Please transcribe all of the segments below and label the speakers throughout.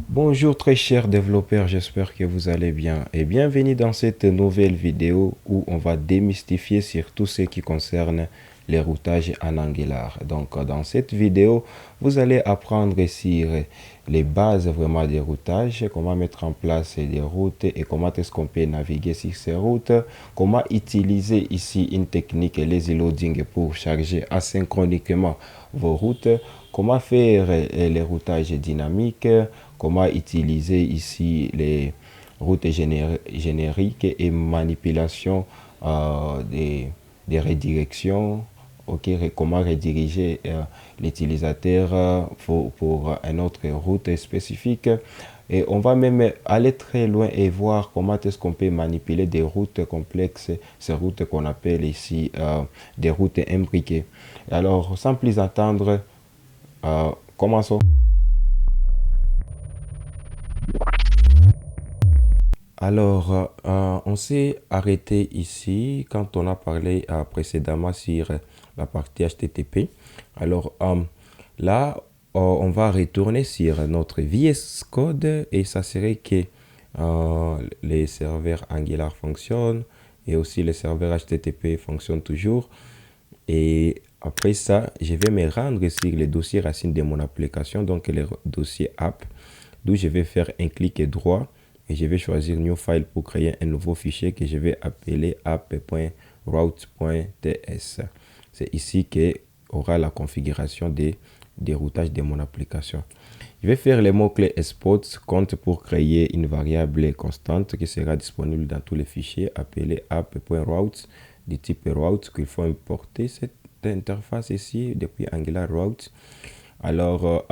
Speaker 1: Bonjour très chers développeurs, j'espère que vous allez bien et bienvenue dans cette nouvelle vidéo où on va démystifier sur tout ce qui concerne les routages en Angular. Donc dans cette vidéo, vous allez apprendre sur les bases vraiment des routages, comment mettre en place des routes et comment est-ce qu'on peut naviguer sur ces routes, comment utiliser ici une technique, les loading pour charger asynchroniquement vos routes, comment faire les routages dynamiques, comment utiliser ici les routes génériques et manipulation des redirections. Ok, comment rediriger l'utilisateur pour une autre route spécifique. Et on va même aller très loin et voir comment est-ce qu'on peut manipuler des routes complexes, ces routes qu'on appelle ici des routes imbriquées. Alors, sans plus attendre, commençons. Alors, on s'est arrêté ici quand on a parlé précédemment sur la partie HTTP. Alors, là, on va retourner sur notre VS Code et ça serait que les serveurs Angular fonctionnent et aussi les serveurs HTTP fonctionnent toujours. Et après ça, je vais me rendre sur les dossiers racines de mon application, donc les dossiers app, d'où je vais faire un clic droit et je vais choisir New File pour créer un nouveau fichier que je vais appeler app.route.ts. C'est ici que aura la configuration des routages de mon application. Je vais faire les mots-clés export compte pour créer une variable constante qui sera disponible dans tous les fichiers appelés app.route du type route qu'il faut importer cette interface ici depuis Angular route. Alors,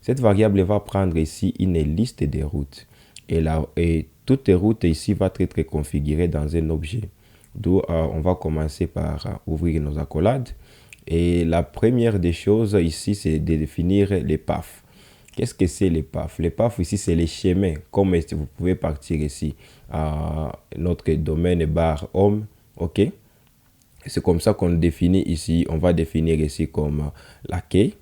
Speaker 1: cette variable va prendre ici une liste des routes et toutes les routes ici va être configurées dans un objet. D'où on va commencer par ouvrir nos accolades. Et la première des choses ici, c'est de définir les paths. Qu'est-ce que c'est les paths? Les paths ici, c'est les chemins. Comme vous pouvez partir ici à notre domaine bar home. OK? C'est comme ça qu'on définit ici. On va définir ici comme l'accueil.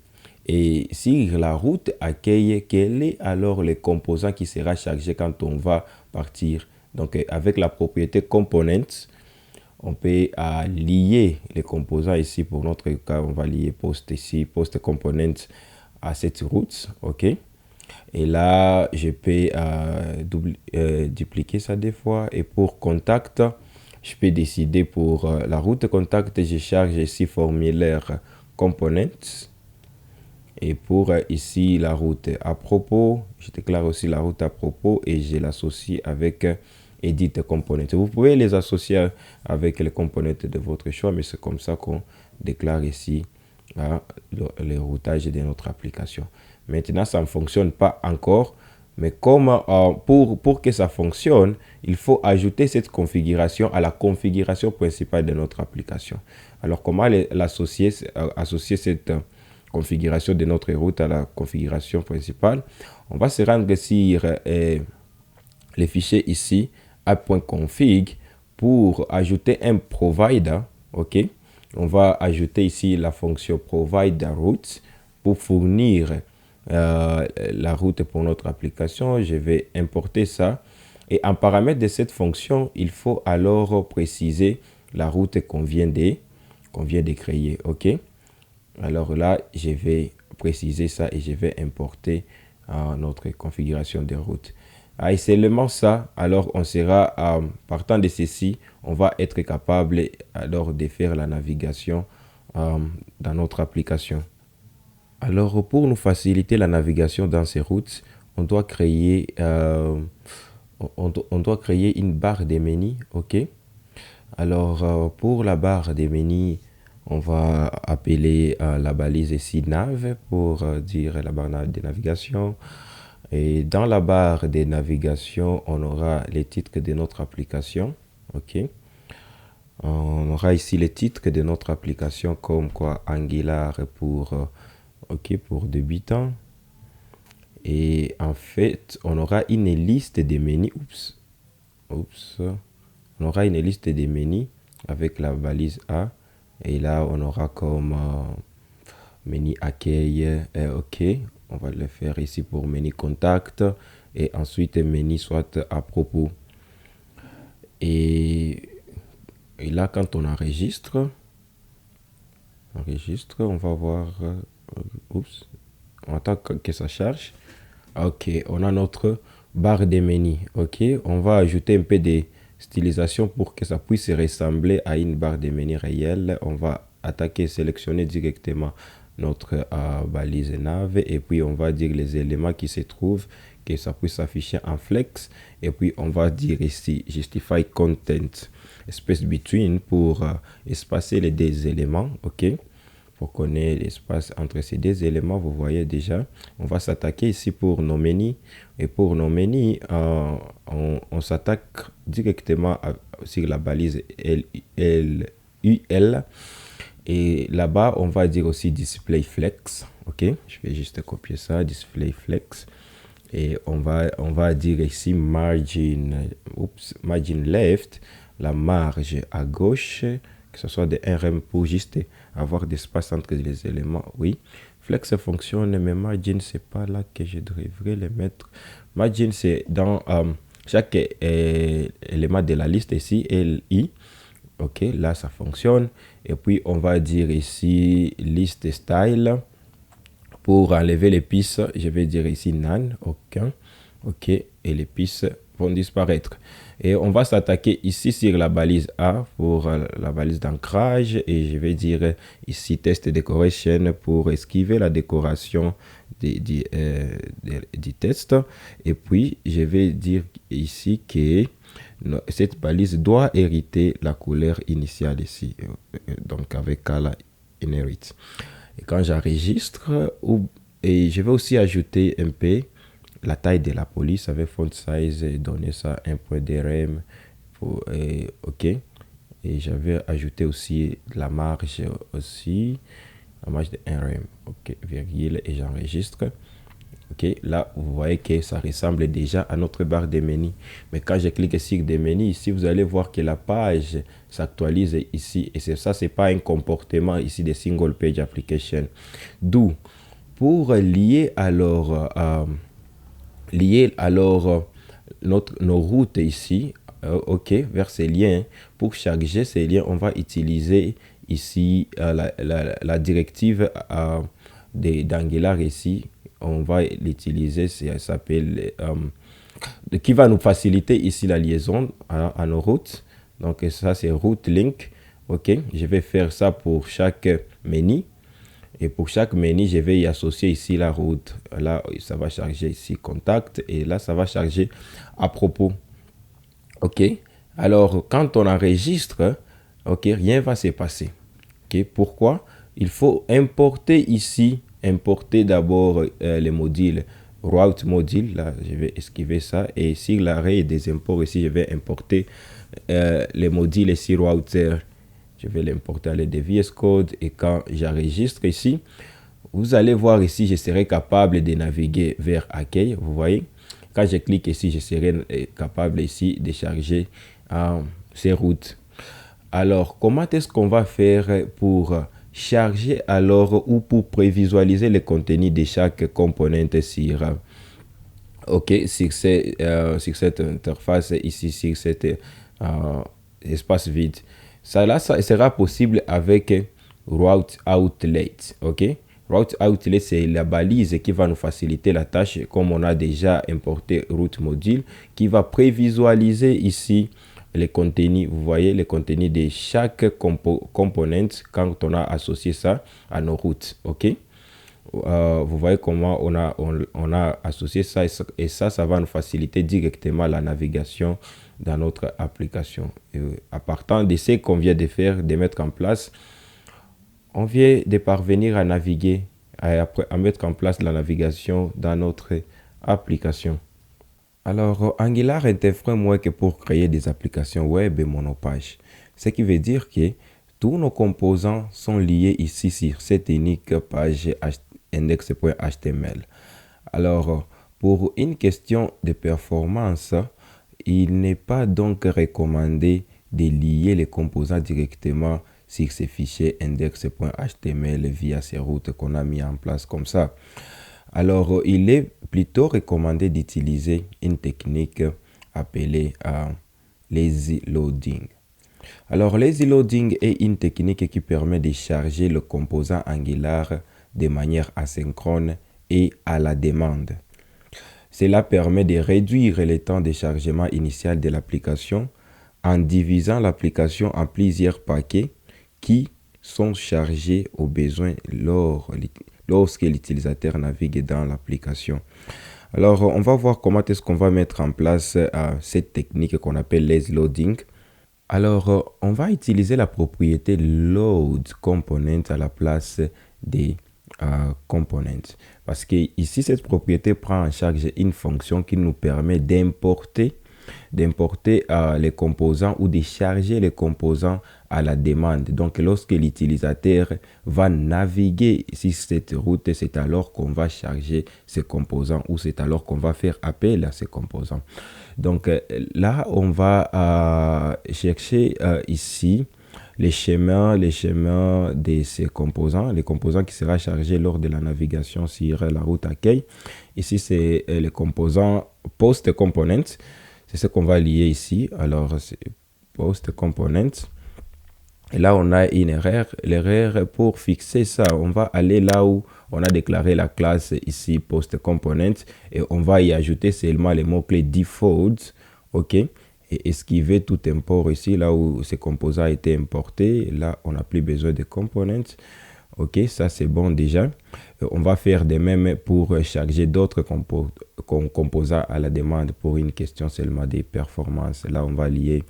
Speaker 1: Et si la route accueille, quel est alors le composant qui sera chargé quand on va partir? Donc, avec la propriété component, on peut lier les composants ici. Pour notre cas, on va lier post ici, post component à cette route. OK? Et là, je peux dupliquer ça des fois. Et pour contact, je peux décider pour la route contact, je charge ici formulaire components. Et pour ici la route à propos, je déclare aussi la route à propos et je l'associe avec edit component. Vous pouvez les associer avec les components de votre choix, mais c'est comme ça qu'on déclare ici le routage de notre application. Maintenant, ça ne fonctionne pas encore, mais comme pour que ça fonctionne, il faut ajouter cette configuration à la configuration principale de notre application. Alors, comment associer cette configuration de notre route à la configuration principale? On va se rendre sur les fichiers ici, app.config, pour ajouter un provider. OK? On va ajouter ici la fonction provide route pour fournir la route pour notre application. Je vais importer ça. Et en paramètre de cette fonction, il faut alors préciser la route qu'on vient de créer. OK? Alors là, je vais préciser ça et je vais importer notre configuration de route. Et seulement ça, alors on sera, partant de ceci, on va être capable alors de faire la navigation dans notre application. Alors pour nous faciliter la navigation dans ces routes, on doit créer, on doit créer une barre des menus. OK? Alors pour la barre des menus, on va appeler la balise ici nav pour dire la barre de navigation. Et dans la barre de navigation, on aura les titres de notre application. OK. On aura ici les titres de notre application comme quoi Angular pour, pour débutants. Et en fait, on aura une liste des menus. On aura une liste des menus avec la balise A. Et là, on aura comme menu accueil. OK. On va le faire ici pour menu contact et ensuite menu soit à propos. Et là, quand on enregistre, on va voir, oups, on attend que ça charge. Ok, on a notre barre de menu. Ok, on va ajouter un peu de stylisation pour que ça puisse ressembler à une barre de menu réelle. On va attaquer, sélectionner directement notre balise nav et puis on va dire les éléments qui se trouvent, que ça puisse s'afficher en flex. Et puis on va dire ici justify content space between pour espacer les deux éléments. Ok, pour qu'on ait l'espace entre ces deux éléments. Vous voyez déjà, on va s'attaquer ici pour nos menus. Et pour nos menus, on s'attaque directement sur la balise LUL. Et là-bas, on va dire aussi display flex. Ok, je vais juste copier ça, display flex. Et on va dire ici margin left, la marge à gauche, que ce soit de RM pour juste avoir d'espace entre les éléments. Oui, flex fonctionne, mais margin, c'est pas là que je devrais le mettre. Margin, c'est dans chaque élément de la liste ici, LI. Ok, là, ça fonctionne. Et puis, on va dire ici liste style. Pour enlever les pistes, je vais dire ici none, aucun. Ok, et les pistes vont disparaître. Et on va s'attaquer ici sur la balise A pour la balise d'ancrage. Et je vais dire ici test decoration pour esquiver la décoration du test. Et puis, je vais dire ici que cette balise doit hériter la couleur initiale ici. Donc, avec color inherit. Et quand j'enregistre, et je vais aussi ajouter un peu la taille de la police avec font size et donner ça 1.DRM. Ok. Et j'avais ajouté aussi la marge aussi, la marge de 1RM. Ok, virgule, et j'enregistre. Ok, là, vous voyez que ça ressemble déjà à notre barre de menu. Mais quand je clique sur des menus, ici, vous allez voir que la page s'actualise ici. Et ça, c'est pas un comportement ici de single page application. D'où, pour lier alors, nos routes ici, ok, vers ces liens, pour charger ces liens, on va utiliser ici la directive d'Angular ici. On va l'utiliser, ça s'appelle, qui va nous faciliter ici la liaison à nos routes. Donc ça c'est route link. Ok, je vais faire ça pour chaque menu. Et pour chaque menu, je vais y associer ici la route. Là, ça va charger ici contact. Et là, ça va charger à propos. Ok, alors quand on enregistre, ok, rien va se passer. Ok, pourquoi? Il faut importer ici. Importer d'abord les modules route module, là je vais esquiver ça, et sur l'arrêt des imports ici je vais importer les modules ici router, je vais l'importer à l'aide de VS Code. Et quand j'enregistre ici, vous allez voir ici, je serai capable de naviguer vers accueil. Vous voyez, quand je clique ici, je serai capable ici de charger ces routes. Alors, comment est-ce qu'on va faire pour charger alors ou pour prévisualiser le contenu de chaque composante sur cette interface ici, sur cet espace vide? Ça sera possible avec Route Outlet. Ok, Route Outlet, c'est la balise qui va nous faciliter la tâche, comme on a déjà importé Route Module, qui va prévisualiser ici les contenus. Vous voyez les contenus de chaque componente quand on a associé ça à nos routes. Ok, vous voyez comment on a associé ça, et ça va nous faciliter directement la navigation dans notre application. Et à partir de ce qu'on vient de faire, de mettre en place, on vient de parvenir à naviguer, à mettre en place la navigation dans notre application. Alors, Angular est un framework pour créer des applications web et monopage. Ce qui veut dire que tous nos composants sont liés ici sur cette unique page index.html. Alors, pour une question de performance, il n'est pas donc recommandé de lier les composants directement sur ces fichiers index.html via ces routes qu'on a mis en place comme ça. Alors, il est plutôt recommandé d'utiliser une technique appelée lazy loading. Alors, lazy loading est une technique qui permet de charger le composant Angular de manière asynchrone et à la demande. Cela permet de réduire le temps de chargement initial de l'application en divisant l'application en plusieurs paquets qui sont chargés au besoin lorsque l'utilisateur navigue dans l'application. Alors, on va voir comment est-ce qu'on va mettre en place cette technique qu'on appelle lazy loading. Alors, on va utiliser la propriété load component à la place des components. Parce que ici, cette propriété prend en charge une fonction qui nous permet d'importer les composants ou de charger les composants à la demande. Donc, lorsque l'utilisateur va naviguer sur cette route, c'est alors qu'on va charger ces composants ou c'est alors qu'on va faire appel à ces composants. Donc, là, on va chercher ici les schémas de ces composants, les composants qui seront chargés lors de la navigation sur la route accueil. Ici, c'est les composants post components. C'est ce qu'on va lier ici. Alors, c'est post component. Et là, on a une erreur. L'erreur, pour fixer ça, on va aller là où on a déclaré la classe ici, post component. Et on va y ajouter seulement les mots-clés default. OK. Et esquiver tout import ici, là où ce composant a été importé. Là, on n'a plus besoin de components. OK, ça c'est bon déjà. On va faire de même pour charger d'autres composants à la demande pour une question seulement des performances. Là, on va lier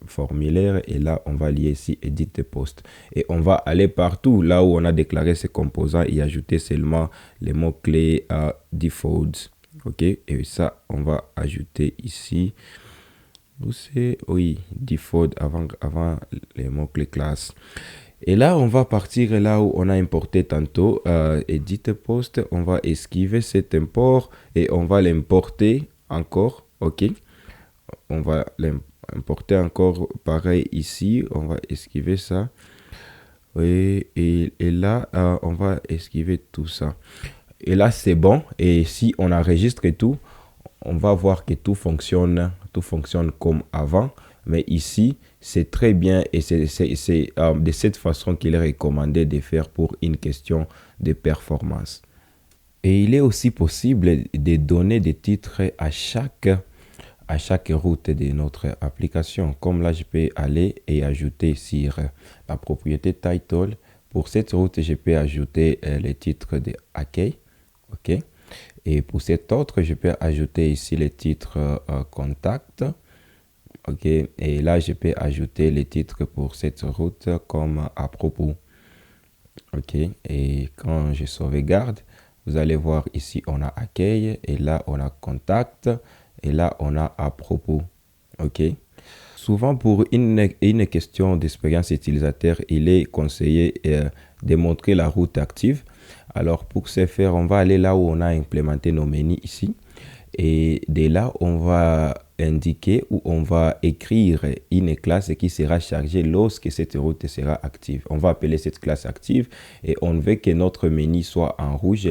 Speaker 1: formulaire et là, on va lier ici edit post. Et on va aller partout là où on a déclaré ces composants et ajouter seulement les mots-clés default. OK, et ça, on va ajouter ici. Où c'est? Oui, default avant les mots-clés classe. Et là, on va partir là où on a importé tantôt, edit post, on va esquiver cet import et on va l'importer encore, OK. On va l'importer encore pareil ici, on va esquiver ça. Et là, on va esquiver tout ça. Et là, c'est bon. Et si on enregistre tout, on va voir que tout fonctionne comme avant. Mais ici, c'est très bien et c'est de cette façon qu'il est recommandé de faire pour une question de performance. Et il est aussi possible de donner des titres à chaque route de notre application. Comme là, je peux aller et ajouter sur la propriété title. Pour cette route, je peux ajouter les titres de accueil. OK. Et pour cette autre, je peux ajouter ici les titres contact. OK, et là, je peux ajouter les titres pour cette route comme à propos. OK, et quand je sauvegarde, vous allez voir ici, on a accueil, et là, on a contact, et là, on a à propos. OK. Souvent, pour une question d'expérience utilisateur, il est conseillé de montrer la route active. Alors, pour ce faire, on va aller là où on a implémenté nos menus ici. Et de là, on va indiquer ou on va écrire une classe qui sera chargée lorsque cette route sera active. On va appeler cette classe active et on veut que notre menu soit en rouge,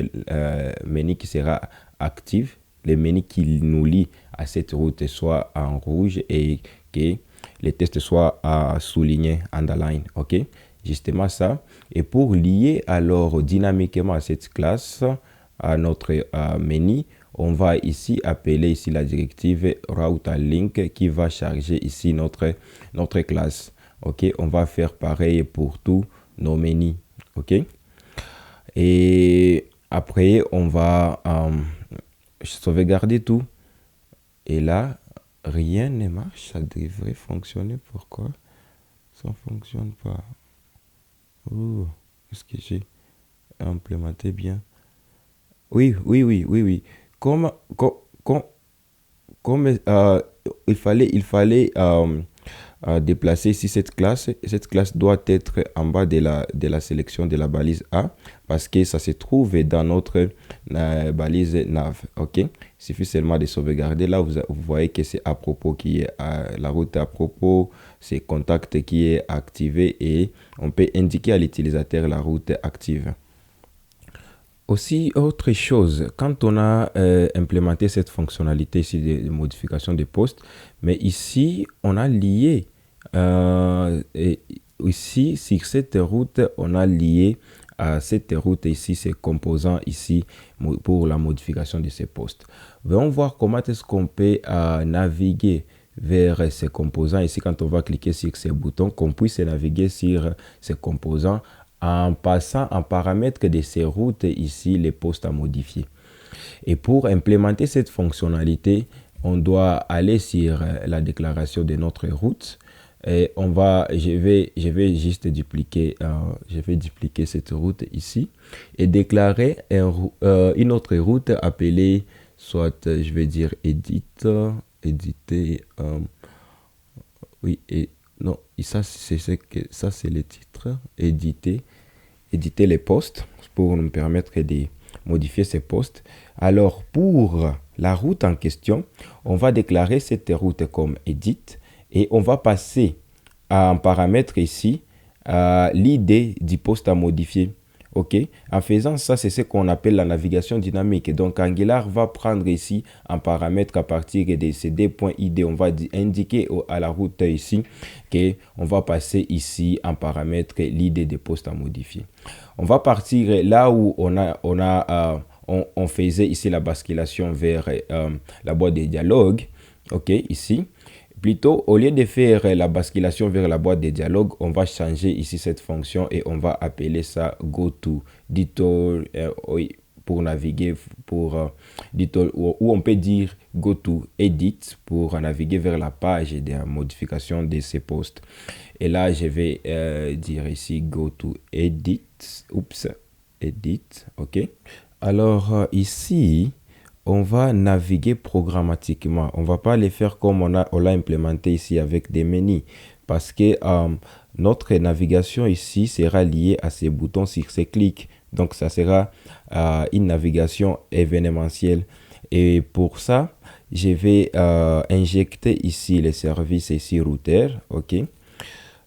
Speaker 1: menu qui sera actif, le menu qui nous lie à cette route soit en rouge et que les textes soient soulignés, underline, OK? Justement ça. Et pour lier alors dynamiquement à cette classe, à notre menu, on va ici appeler ici la directive route_link qui va charger ici notre classe. OK, on va faire pareil pour tous nos menus. OK, et après on va sauvegarder tout. Et là, rien ne marche. Ça devrait fonctionner. Pourquoi ça ne fonctionne pas? Est-ce que j'ai implémenté bien? Oui. Comme il fallait déplacer ici cette classe doit être en bas de la sélection de la balise A parce que ça se trouve dans notre balise nav. OK, il suffit seulement de sauvegarder. Là, vous voyez que c'est à propos qui est la route à propos, c'est contact qui est activé et on peut indiquer à l'utilisateur la route active. Aussi, autre chose, quand on a implémenté cette fonctionnalité ici de modification des postes, mais ici, on a lié, et ici, sur cette route, on a lié à cette route ici, ces composants ici pour la modification de ces postes. Venons voir comment est-ce qu'on peut naviguer vers ces composants. Ici, quand on va cliquer sur ces boutons, qu'on puisse naviguer sur ces composants en passant en paramètre de ces routes ici, les postes à modifier. Et pour implémenter cette fonctionnalité, on doit aller sur la déclaration de notre route. Et je vais juste dupliquer, cette route ici et déclarer une autre route appelée, soit je vais dire éditer, oui, et non, ça c'est le titre, éditer les postes pour nous permettre de modifier ces postes. Alors pour la route en question, on va déclarer cette route comme edit et on va passer en paramètre ici l'id du poste à modifier. Ok, en faisant ça, c'est ce qu'on appelle la navigation dynamique. Donc, Angular va prendre ici un paramètre à partir de ces d.id. On va indiquer à la route ici qu'on va passer ici en paramètre l'id des postes à modifier. On va partir là où on faisait ici la basculation vers la boîte de dialogue. Ok, ici. Plutôt, au lieu de faire la basculation vers la boîte de dialogue, on va changer ici cette fonction et on va appeler ça goto oui, pour naviguer ou on peut dire goto edit pour naviguer vers la page de modification de ces postes. Et là, je vais dire ici goto edit. Edit, ok. Alors ici, on va naviguer programmatiquement. On ne va pas les faire comme on l'a implémenté ici avec des menus. Parce que notre navigation ici sera liée à ces boutons sur ces clics. Donc, ça sera une navigation événementielle. Et pour ça, je vais injecter ici les services ici routeur. OK.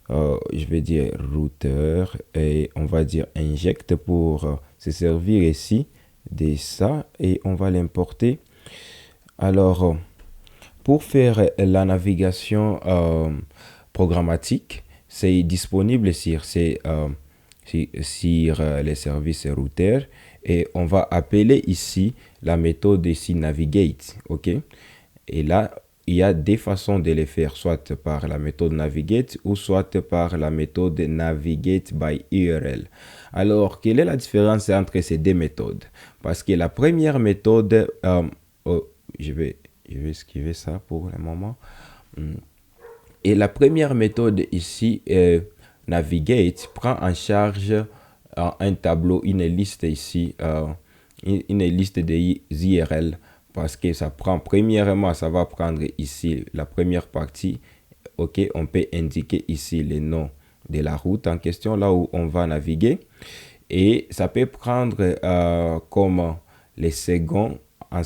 Speaker 1: Je vais dire routeur et on va dire inject pour se servir ici de ça et on va l'importer. Alors, pour faire la navigation programmatique, c'est disponible sur les services routeurs et on va appeler ici la méthode ici navigate. Ok, et là, il y a des façons de le faire, soit par la méthode navigate ou soit par la méthode navigate by URL. Alors, quelle est la différence entre ces deux méthodes? Parce que la première méthode, je vais esquiver ça pour le moment. Et la première méthode ici, navigate, prend en charge un tableau, une liste ici, une liste des URL. Parce que ça prend, premièrement, ça va prendre ici la première partie. Ok, on peut indiquer ici les noms de la route en question, là où on va naviguer. Et ça peut prendre comme les seconds, en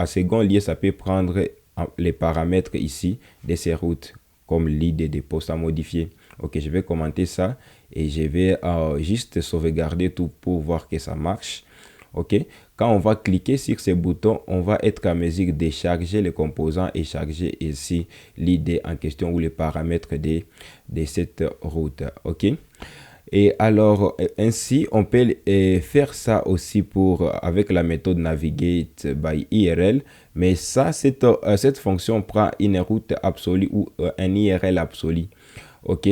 Speaker 1: second lieu, ça peut prendre les paramètres ici de ces routes, comme l'id des postes à modifier. Ok, je vais commenter ça et je vais juste sauvegarder tout pour voir que ça marche. Ok, quand on va cliquer sur ces boutons, on va être à mesure de charger les composants et charger ici l'id en question ou les paramètres de cette route. Ok, et alors ainsi on peut faire ça aussi avec la méthode navigate by URL, mais ça cette fonction prend une route absolue ou un URL absolu. Ok,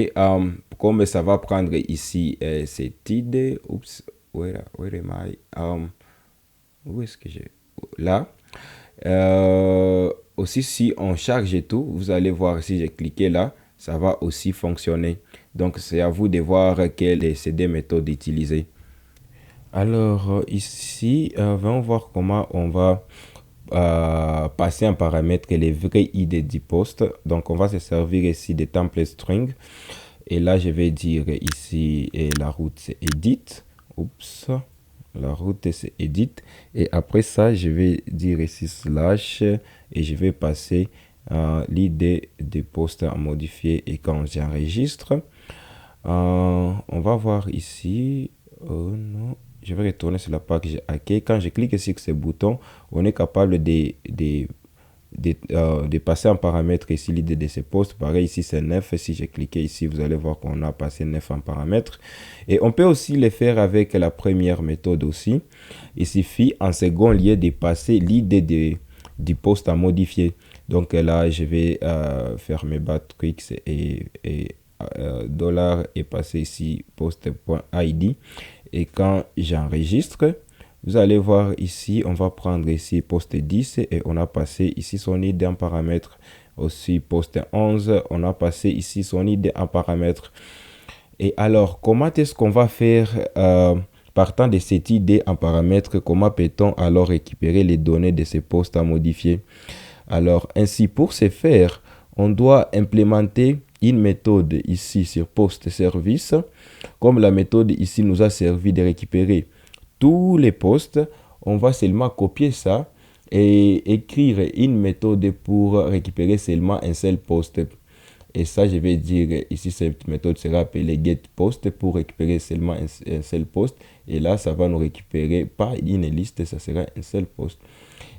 Speaker 1: comme ça va prendre ici cette id. Oups, where am I? Où est-ce que j'ai là? Aussi, si on charge tout, vous allez voir, si j'ai cliqué là, ça va aussi fonctionner. Donc, c'est à vous de voir quelle de ces deux méthodes utiliser. Alors, ici, on va voir comment on va passer un paramètre les vrais ID du poste. Donc, on va se servir ici des template string. Et là, je vais dire ici, la route, c'est edit. Oups. La route, c'est edit. Et après ça, je vais dire ici slash et je vais passer l'id des postes à modifier. Et quand j'enregistre, on va voir ici. Oh non, je vais retourner sur la page que j'ai hacké. Quand je clique sur ce bouton, on est capable de passer en paramètre ici l'idée de ce poste. Pareil, ici c'est 9. Si j'ai cliqué ici, vous allez voir qu'on a passé 9 en paramètres. Et on peut aussi le faire avec la première méthode aussi. Il suffit en second lieu de passer l'idée du poste à modifier. Donc là, je vais faire mes batrix et dollar et passer ici post.id. Et quand j'enregistre, vous allez voir ici, on va prendre ici poste 10 et on a passé ici son ID en paramètre. Aussi poste 11, on a passé ici son ID en paramètre. Et alors, comment est-ce qu'on va faire partant de cette ID en paramètre, comment peut-on alors récupérer les données de ces postes à modifier? Alors, ainsi, pour ce faire, on doit implémenter une méthode ici sur post service. Comme la méthode ici nous a servi de récupérer tous les postes, on va seulement copier ça et écrire une méthode pour récupérer seulement un seul poste. Et ça, je vais dire ici, cette méthode sera appelée getPost pour récupérer seulement un seul poste. Et là, ça va nous récupérer pas une liste, ça sera un seul poste.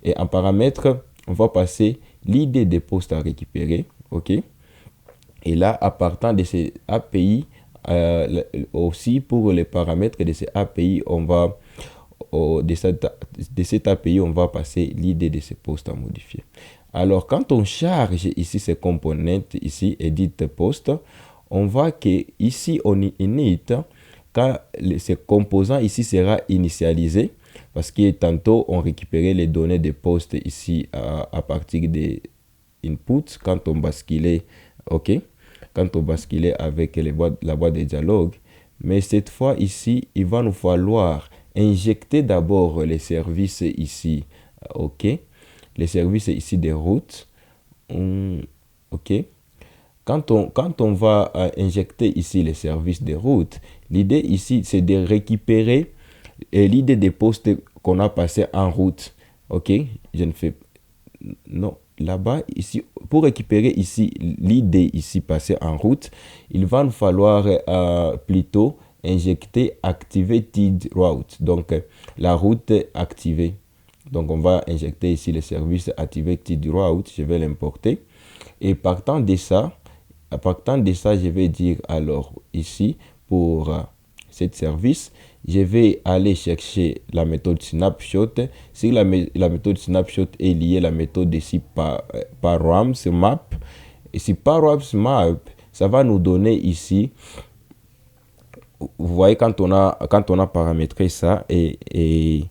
Speaker 1: Et en paramètre, on va passer l'idée des postes à récupérer. OK? Et là, à partir de ces API, aussi pour les paramètres de ces API, on va de cette API, on va passer l'idée de ces postes à modifier. Alors, quand on charge ici ces components, ici, edit post, on voit que ici, on init, quand ce composant ici sera initialisé, parce que tantôt, on récupérait les données des postes ici à partir des inputs, quand on basculait, OK, quand on basculait avec la boîte de dialogue. Mais cette fois ici, il va nous falloir injecter d'abord les services ici, OK, les services ici des routes, OK. Quand on va injecter ici les services des routes, l'idée ici, c'est de récupérer l'idée des postes qu'on a passé en route, OK. Je ne fais non là-bas ici pour récupérer ici l'idée ici passée en route, il va nous falloir plutôt injecter activated route, donc la route activée. Donc on va injecter ici le service activated route, je vais l'importer et partant de ça, je vais dire alors ici pour cette service, je vais aller chercher la méthode snapshot. Si la méthode snapshot est liée à la méthode ici params_map, et si params_map, ça va nous donner ici, vous voyez quand on a paramétré ça et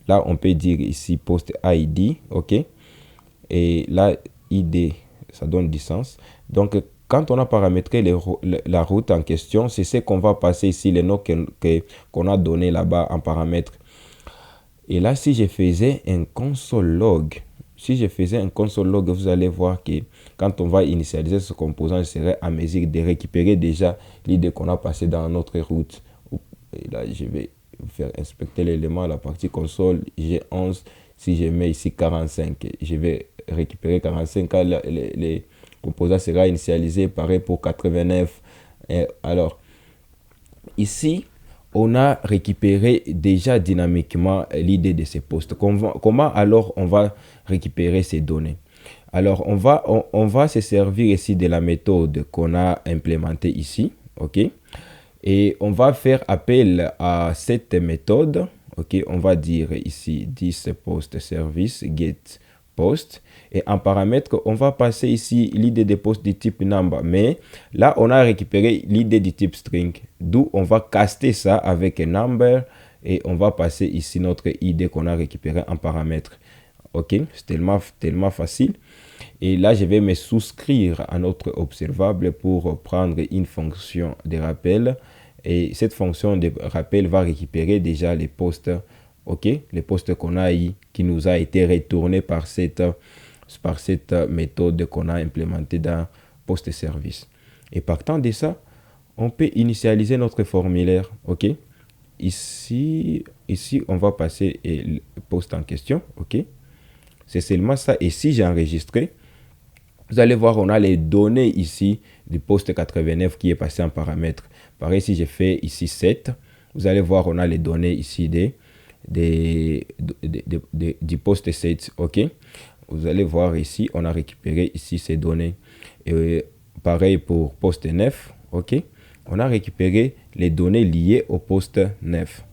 Speaker 1: là on peut dire ici post ID, OK, et là ID ça donne du sens. Donc quand on a paramétré la route en question, c'est ce qu'on va passer ici, les noms qu'on a donné là-bas en paramètre. Et là, si je faisais un console log, vous allez voir que quand on va initialiser ce composant, il serait à mesure de récupérer déjà l'idée qu'on a passée dans notre route. Et là, je vais faire inspecter l'élément à la partie console G11. Si je mets ici 45, je vais récupérer 45 quand les composant sera initialisé, pareil pour 89. Et alors, ici, on a récupéré déjà dynamiquement l'idée de ces postes. Comment alors on va récupérer ces données? Alors, on va se servir ici de la méthode qu'on a implémentée ici, OK? Et on va faire appel à cette méthode, OK? On va dire ici 10 post service get post. Et en paramètre, on va passer ici l'idée des postes du type number. Mais là, on a récupéré l'idée du type string. D'où on va caster ça avec un number. Et on va passer ici notre idée qu'on a récupéré en paramètre. OK, c'est tellement facile. Et là, je vais me souscrire à notre observable pour prendre une fonction de rappel. Et cette fonction de rappel va récupérer déjà les postes, OK, les postes qu'on a eu, qui nous a été retournés par cette méthode qu'on a implémentée dans post service. Et partant de ça, on peut initialiser notre formulaire, OK. Ici, on va passer le poste en question, OK. C'est seulement ça. Et si j'ai enregistré, vous allez voir, on a les données ici du poste 89 qui est passé en paramètre. Pareil, si je fais ici 7, vous allez voir, on a les données ici du post 7, ok. Vous allez voir ici, on a récupéré ici ces données. Et pareil pour post 9, ok. On a récupéré les données liées au post 9.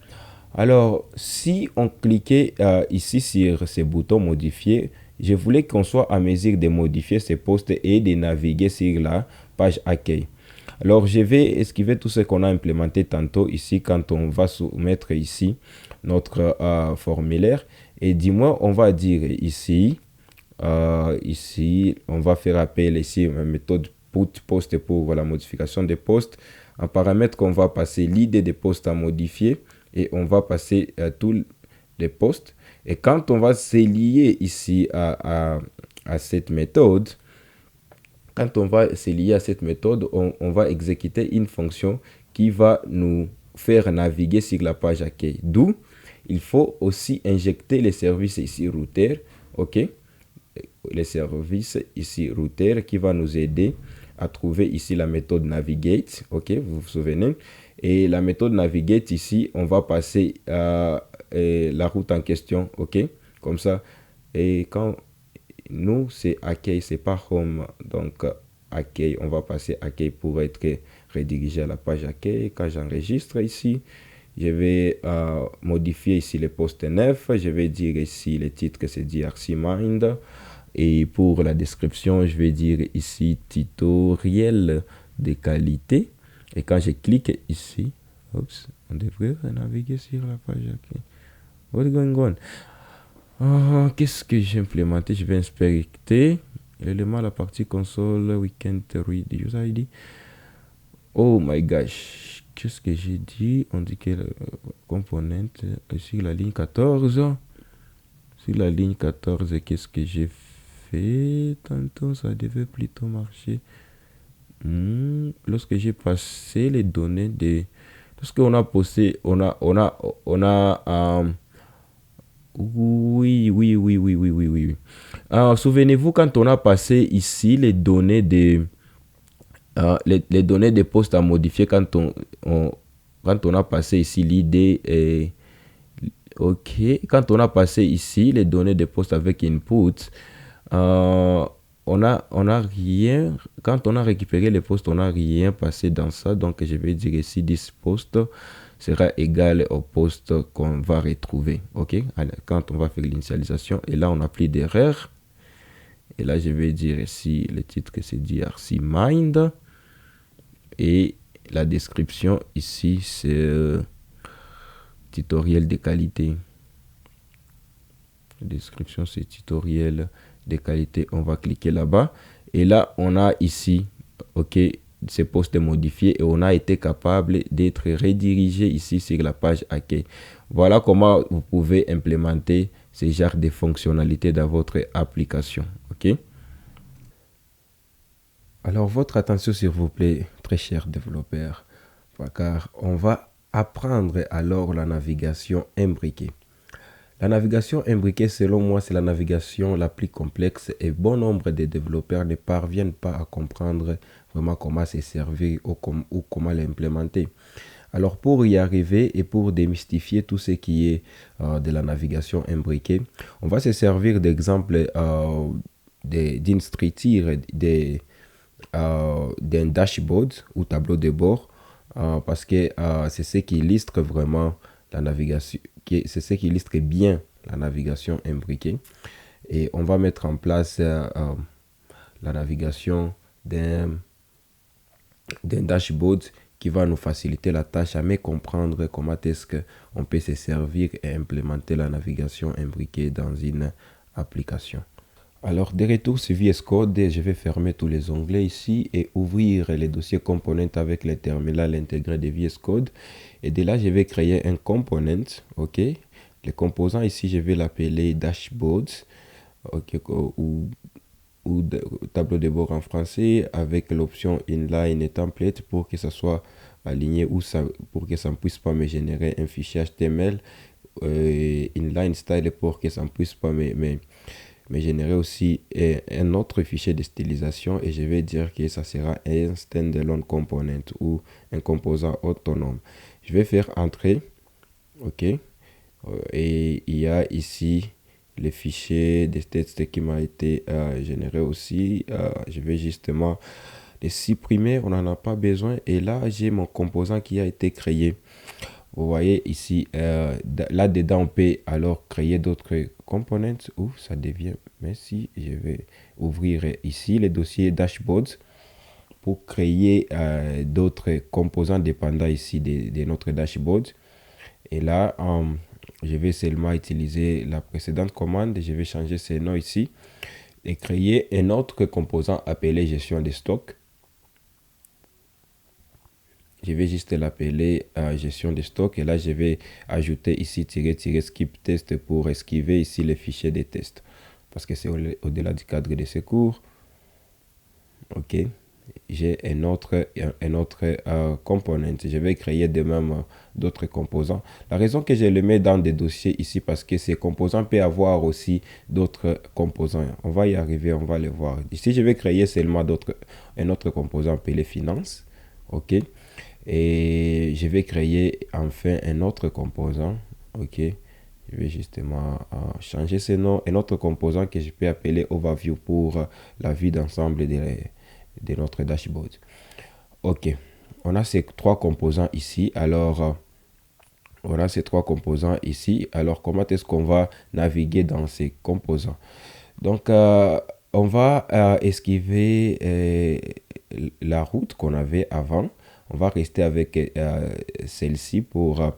Speaker 1: Alors, si on cliquait ici sur ces boutons modifier, je voulais qu'on soit à mesure de modifier ces postes et de naviguer sur la page accueil. Alors, je vais esquiver tout ce qu'on a implémenté tantôt ici quand on va soumettre ici notre formulaire. Et dis-moi, on va dire ici, on va faire appel ici à une méthode put post pour la modification des postes. Un paramètre qu'on va passer l'idée des postes à modifier et on va passer tous les postes. Et quand on va se lier ici à cette méthode, on va exécuter une fonction qui va nous faire naviguer sur la page accueil. D'où il faut aussi injecter les services ici router, ok, les services ici router qui va nous aider à trouver ici la méthode navigate, ok, vous vous souvenez. Et la méthode navigate ici, on va passer la route en question, ok, comme ça. Et quand nous, c'est accueil, c'est pas home, donc accueil, on va passer accueil pour être redirigé à la page accueil. Quand j'enregistre ici, je vais modifier ici les postes 9, je vais dire ici le titre que c'est DRC Mind. Et pour la description, je vais dire ici tutoriel de qualité. Et quand je clique ici, on devrait naviguer sur la page. Okay. What's going on? Qu'est-ce que j'ai implémenté? Je vais inspecter l'élément, la partie console, we can't read the user ID. Oh my gosh, qu'est-ce que j'ai dit? On dit que le component sur la ligne 14. Sur la ligne 14, qu'est-ce que j'ai fait? Tantôt, ça devait plutôt marcher. Lorsque j'ai passé les données lorsqu'on a posté, oui. Alors, souvenez-vous, quand on a passé ici les données les données des postes à modifier, quand on a passé ici l'idée, ok, quand on a passé ici les données des postes avec input, on a rien, quand on a récupéré les postes, on n'a rien passé dans ça. Donc, je vais dire ici, this post sera égal au poste qu'on va retrouver. OK? Quand on va faire l'initialisation, et là, on n'a plus d'erreur. Et là, je vais dire ici, le titre que c'est DRC Mind. Et la description ici, c'est tutoriel de qualité. La description, c'est tutoriel de qualité. On va cliquer là-bas. Et là, on a ici, OK, ces postes modifiés et on a été capable d'être redirigé ici sur la page accueil. Voilà comment vous pouvez implémenter ce genre de fonctionnalités dans votre application. OK? Alors, votre attention, s'il vous plaît, très chers développeurs, car on va apprendre alors la navigation imbriquée. La navigation imbriquée, selon moi, c'est la navigation la plus complexe et bon nombre de développeurs ne parviennent pas à comprendre vraiment comment se servir ou comment l'implémenter. Alors, pour y arriver et pour démystifier tout ce qui est de la navigation imbriquée, on va se servir d'exemples d'une structure d'un dashboard ou tableau de bord parce que c'est ce qui illustre vraiment la navigation, c'est ce qui illustre bien la navigation imbriquée. Et on va mettre en place la navigation d'un dashboard qui va nous faciliter la tâche à mieux comprendre comment est-ce qu'on peut se servir et implémenter la navigation imbriquée dans une application. Alors, de retour sur VS Code, je vais fermer tous les onglets ici et ouvrir les dossiers components avec le terminal intégré de VS Code. Et de là, je vais créer un component, ok. Le composant ici, je vais l'appeler dashboard, ok, ou tableau de bord en français, avec l'option inline et template pour que ça soit aligné ou pour que ça ne puisse pas me générer un fichier HTML, inline style pour que ça ne puisse pas me générer aussi un autre fichier de stylisation, et je vais dire que ça sera un standalone component ou un composant autonome. Je vais faire entrer. OK. Et il y a ici le fichier des tests qui m'a été généré aussi. Je vais justement les supprimer, on n'en a pas besoin. Et là, j'ai mon composant qui a été créé. Vous voyez ici, là-dedans, on peut alors créer d'autres components. Où ça devient, mais si je vais ouvrir ici le dossier dashboard pour créer d'autres composants dépendants ici de notre dashboard. Et là, je vais seulement utiliser la précédente commande. Je vais changer ces noms ici et créer un autre composant appelé gestion de stock. Je vais juste l'appeler gestion de stock. Et là, je vais ajouter ici skip test pour esquiver ici les fichiers de test. Parce que c'est au-delà du cadre de secours. OK. J'ai un autre component. Je vais créer de même d'autres composants. La raison que je le mets dans des dossiers ici, parce que ces composants peuvent avoir aussi d'autres composants. On va y arriver, on va les voir. Ici, je vais créer seulement un autre composant appelé finance. OK. Et je vais créer enfin un autre composant. OK. Je vais justement changer ce nom. Un autre composant que je peux appeler overview pour la vue d'ensemble de notre dashboard. OK. On a ces trois composants ici. Alors, on a ces trois composants ici. Alors, comment est-ce qu'on va naviguer dans ces composants? Donc, on va esquiver la route qu'on avait avant. On va rester avec celle-ci pour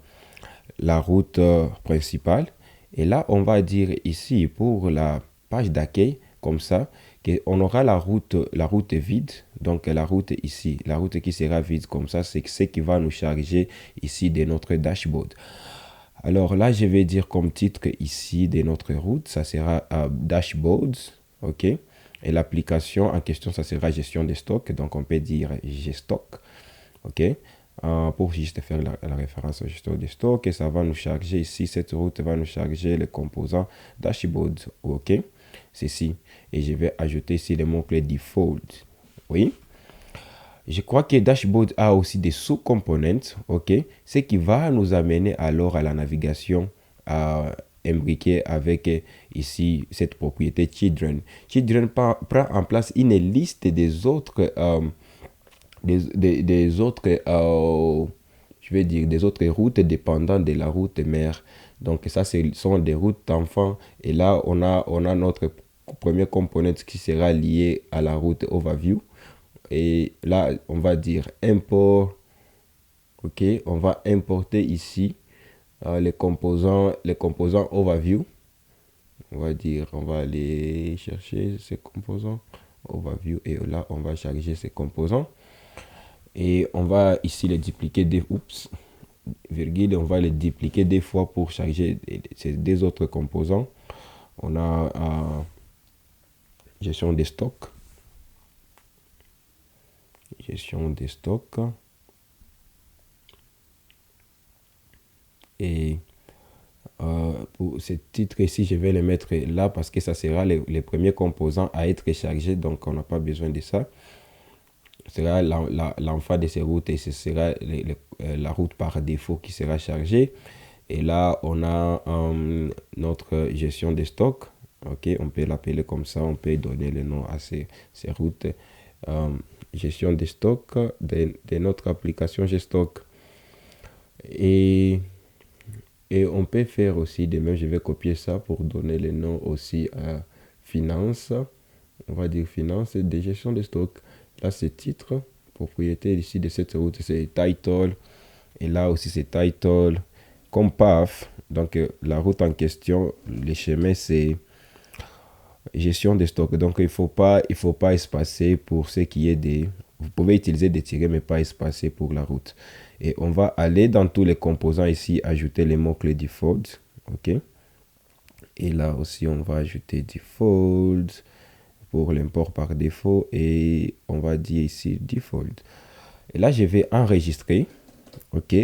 Speaker 1: la route principale. Et là, on va dire ici pour la page d'accueil, comme ça, qu'on aura la route vide. Donc, la route ici, la route qui sera vide comme ça, c'est ce qui va nous charger ici de notre dashboard. Alors là, je vais dire comme titre ici de notre route, ça sera dashboards, OK? Et l'application en question, ça sera gestion de stock. Donc, on peut dire gstock, OK? Pour juste faire la référence à gestion de stock. Et ça va nous charger ici, cette route va nous charger les composants dashboard, OK? Ceci. Et je vais ajouter ici le mot-clé default. Oui? Je crois que dashboard a aussi des sous-components, OK? Ce qui va nous amener alors à la navigation imbriquée avec ici cette propriété children. Children prend en place une liste des autres, des autres routes dépendantes de la route mère. Donc ça, ce sont des routes d'enfants. Et là, on a notre premier component qui sera lié à la route overview. Et là, on va dire import. OK, on va importer ici les composants overview. On va dire, on va aller chercher ces composants overview. Et là, on va charger ces composants. Et on va ici les dupliquer virgule, on va les dupliquer deux fois pour charger ces deux autres composants. On a gestion des stocks. Gestion des stocks. Et pour ce titre ici, je vais les mettre là parce que ça sera les premiers composants à être chargés. Donc, on n'a pas besoin de ça. Ce sera l'enfant de ces routes et ce sera la route par défaut qui sera chargée. Et là, on a notre gestion des stocks. OK, on peut l'appeler comme ça. On peut donner le nom à ces routes. Gestion des stocks de notre application Gstock. Et on peut faire aussi de même. Je vais copier ça pour donner le nom aussi à finance. On va dire finance de gestion de stock. Là, c'est titre. Propriété ici de cette route, c'est title. Et là aussi, c'est title. Comme path. Donc, la route en question, le chemin, c'est gestion de stock. Donc, il faut pas espacer pour ce qui est des... Vous pouvez utiliser des tirets, mais pas espacer pour la route. Et on va aller dans tous les composants ici, ajouter les mots-clés default. OK. Et là aussi, on va ajouter default pour l'import par défaut. Et on va dire ici default. Et là, je vais enregistrer. OK.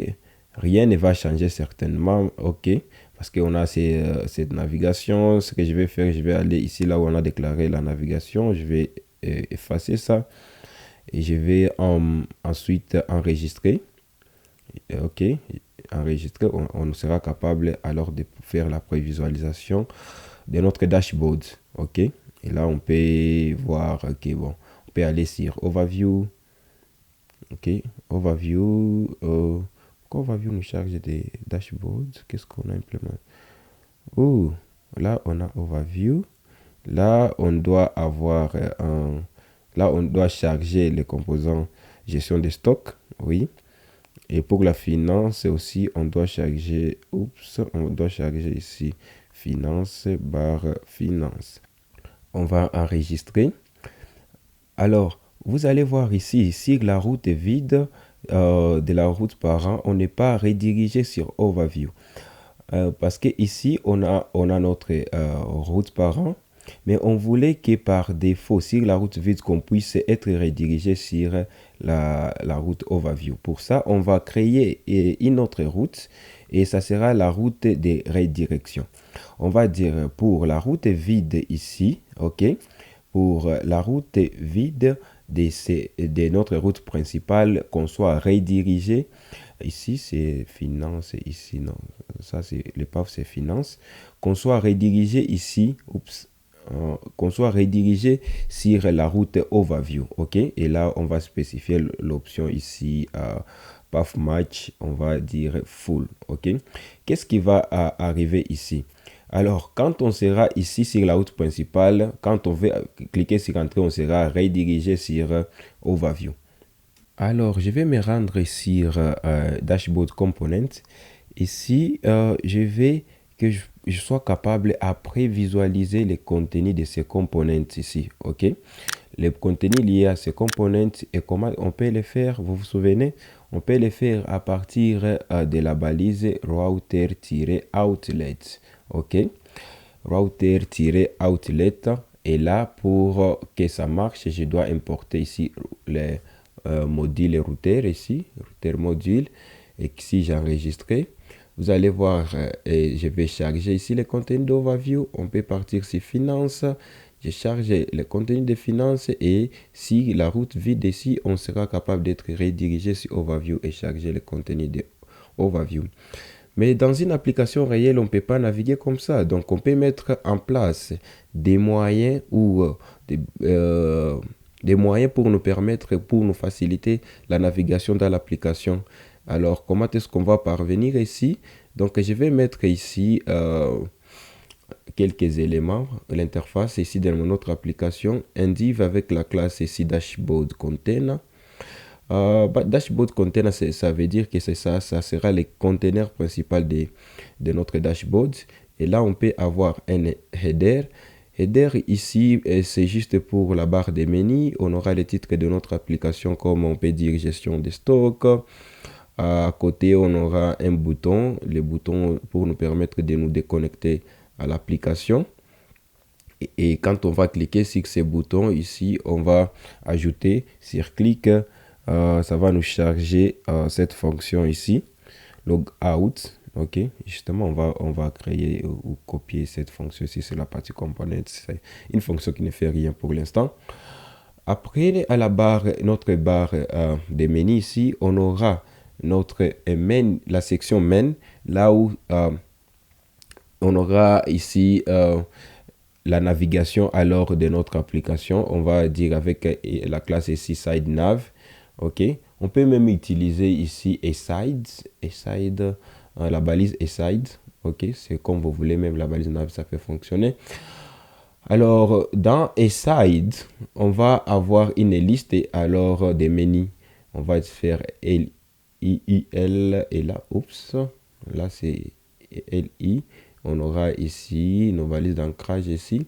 Speaker 1: Rien ne va changer certainement. OK. Parce qu'on a cette navigation. Ce que je vais faire, je vais aller ici là où on a déclaré la navigation. Je vais effacer ça. Et je vais ensuite enregistrer. OK, enregistré, on sera capable alors de faire la prévisualisation de notre dashboard. OK, et là, on peut voir, OK, bon, on peut aller sur Overview. OK, Overview. Pourquoi Overview nous charge des dashboards? Qu'est-ce qu'on a implémenté? Oh, là, on a Overview. Là, on doit avoir là, on doit charger les composants gestion des stocks. Oui. Et pour la finance aussi, on doit charger ici finance barre finance. On va enregistrer. Alors, vous allez voir ici, si la route est vide de la route parent, on n'est pas redirigé sur Overview. Parce que ici, on a notre route parent, mais on voulait que par défaut, sur la route vide, qu'on puisse être redirigé sur la route Overview. Pour ça, on va créer une autre route et ça sera la route de redirection. On va dire pour la route vide ici, OK? Pour la route vide de notre route principale, qu'on soit redirigé. Ici, c'est finance. Ici, non. Ça, c'est le PAF, c'est finance. Qu'on soit redirigé ici. Qu'on soit redirigé sur la route Overview. OK? Et là, on va spécifier l'option ici. PAF match, on va dire full. OK? Qu'est-ce qui va arriver ici? Alors, quand on sera ici sur la route principale, quand on va cliquer sur Entrée, on sera redirigé sur Overview. Alors, je vais me rendre sur Dashboard Component. Ici, je vais que je sois capable après visualiser les contenus de ces components ici. OK? Les contenus liés à ces components et comment on peut les faire, vous vous souvenez? On peut les faire à partir de la balise router-outlet. OK? Router-outlet. Et là, pour que ça marche, je dois importer ici les module router ici, router module. Et si j'enregistre, vous allez voir, et je vais charger ici les contenus d'Overview. On peut partir sur finance. Je charge le contenu de finance et si la route vide ici, on sera capable d'être redirigé sur Overview et charger le contenu de Overview. Mais dans une application réelle, on ne peut pas naviguer comme ça. Donc, on peut mettre en place des moyens ou des moyens pour nous permettre, pour nous faciliter la navigation dans l'application. Alors, comment est-ce qu'on va parvenir ici? Donc, je vais mettre ici quelques éléments. L'interface ici dans mon autre application, Endive avec la classe ici Dashboard Container. Dashboard Container, ça veut dire que c'est ça sera le conteneur principal de notre dashboard. Et là, on peut avoir un header. Header ici, c'est juste pour la barre des menus. On aura les titres de notre application comme on peut dire gestion des stocks. À côté, on aura un bouton, le bouton pour nous permettre de nous déconnecter à l'application. Et quand on va cliquer sur ces boutons ici, on va ajouter sur clic. Ça va nous charger cette fonction ici, logout. OK, justement, on va créer ou copier cette fonction ici sur la partie component. C'est une fonction qui ne fait rien pour l'instant. Après, à la barre, notre barre des menus ici, on aura notre main, la section main, là où on aura ici la navigation alors de notre application. On va dire avec la classe ici side nav. OK, on peut même utiliser ici aside, la balise aside. OK, c'est comme vous voulez, même la balise nav ça peut fonctionner. Alors dans aside, on va avoir une liste alors des menus. On va faire L I I L et là oups, là c'est L I. On aura ici nos balises d'ancrage ici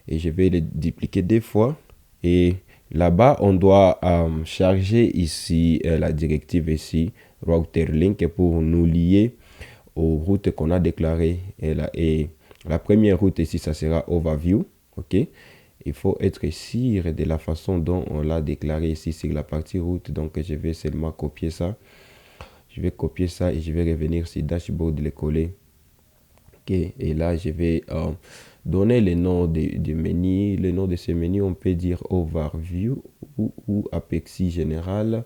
Speaker 1: et je vais les dupliquer deux fois et là-bas, on doit charger ici la directive ici, router link pour nous lier aux routes qu'on a déclarées. Et la première route ici, ça sera overview. OK? Il faut être sûr de la façon dont on l'a déclaré ici sur la partie route. Donc, je vais seulement copier ça. Je vais copier ça et je vais revenir sur dashboard, le coller. OK? Et là, je vais donner le nom du menu. Le nom de ce menu, on peut dire overview ou Apexi général.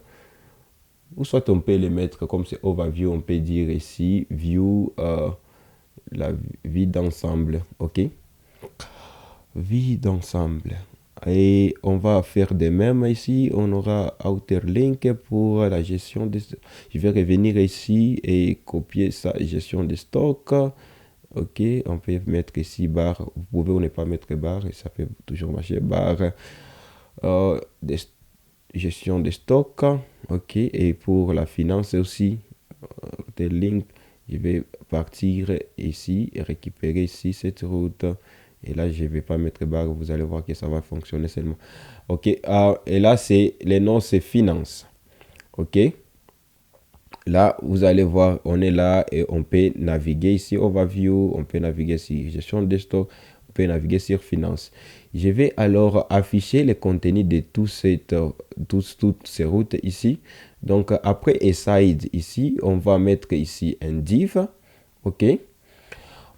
Speaker 1: ou soit on peut les mettre comme c'est overview, on peut dire ici view la vie d'ensemble, ok, vie d'ensemble. Et on va faire de même ici, on aura outer link pour la gestion des... Je vais revenir ici et copier ça, gestion des stocks. Ok, on peut mettre ici barre, vous pouvez ou ne pas mettre barre, et ça peut toujours marcher, barre, des, gestion des stocks, ok, et pour la finance aussi, des links, je vais partir ici et récupérer ici cette route, et là je vais pas mettre barre, vous allez voir que ça va fonctionner seulement, ok, et là c'est, les noms c'est finance, ok. Là, vous allez voir, on est là et on peut naviguer ici, overview, on peut naviguer sur gestion des stocks, on peut naviguer sur finance. Je vais alors afficher les contenus de toutes ces routes ici. Donc, après aside ici, on va mettre ici un div, ok.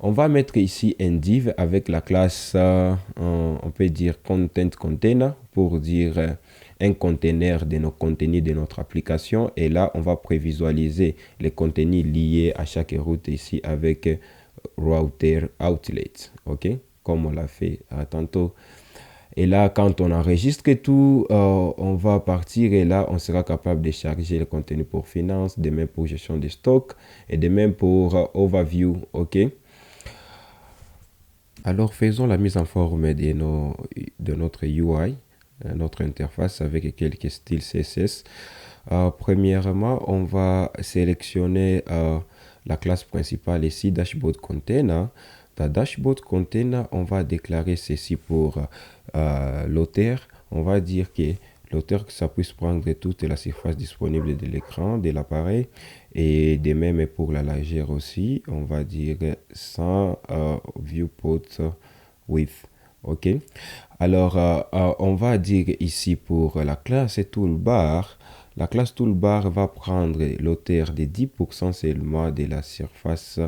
Speaker 1: On va mettre ici un div avec la classe, on peut dire content container pour dire un conteneur de nos contenus de notre application. Et là, on va prévisualiser les contenus liés à chaque route ici avec router outlet, ok, comme on l'a fait tantôt. Et là, quand on enregistre tout, on va partir et là, on sera capable de charger le contenu pour finance, de même pour gestion des stocks et de même pour overview, ok. Alors, faisons la mise en forme de notre UI, notre interface avec quelques styles CSS. Premièrement, on va sélectionner la classe principale ici, Dashboard Container. Dans Dashboard Container, on va déclarer ceci pour l'auteur. On va dire que l'auteur, que ça puisse prendre toute la surface disponible de l'écran, de l'appareil. Et de même pour la largeur aussi, on va dire 100 viewport width. Ok. Alors, on va dire ici pour la classe toolbar, la classe toolbar va prendre l'auteur de 10% seulement de la surface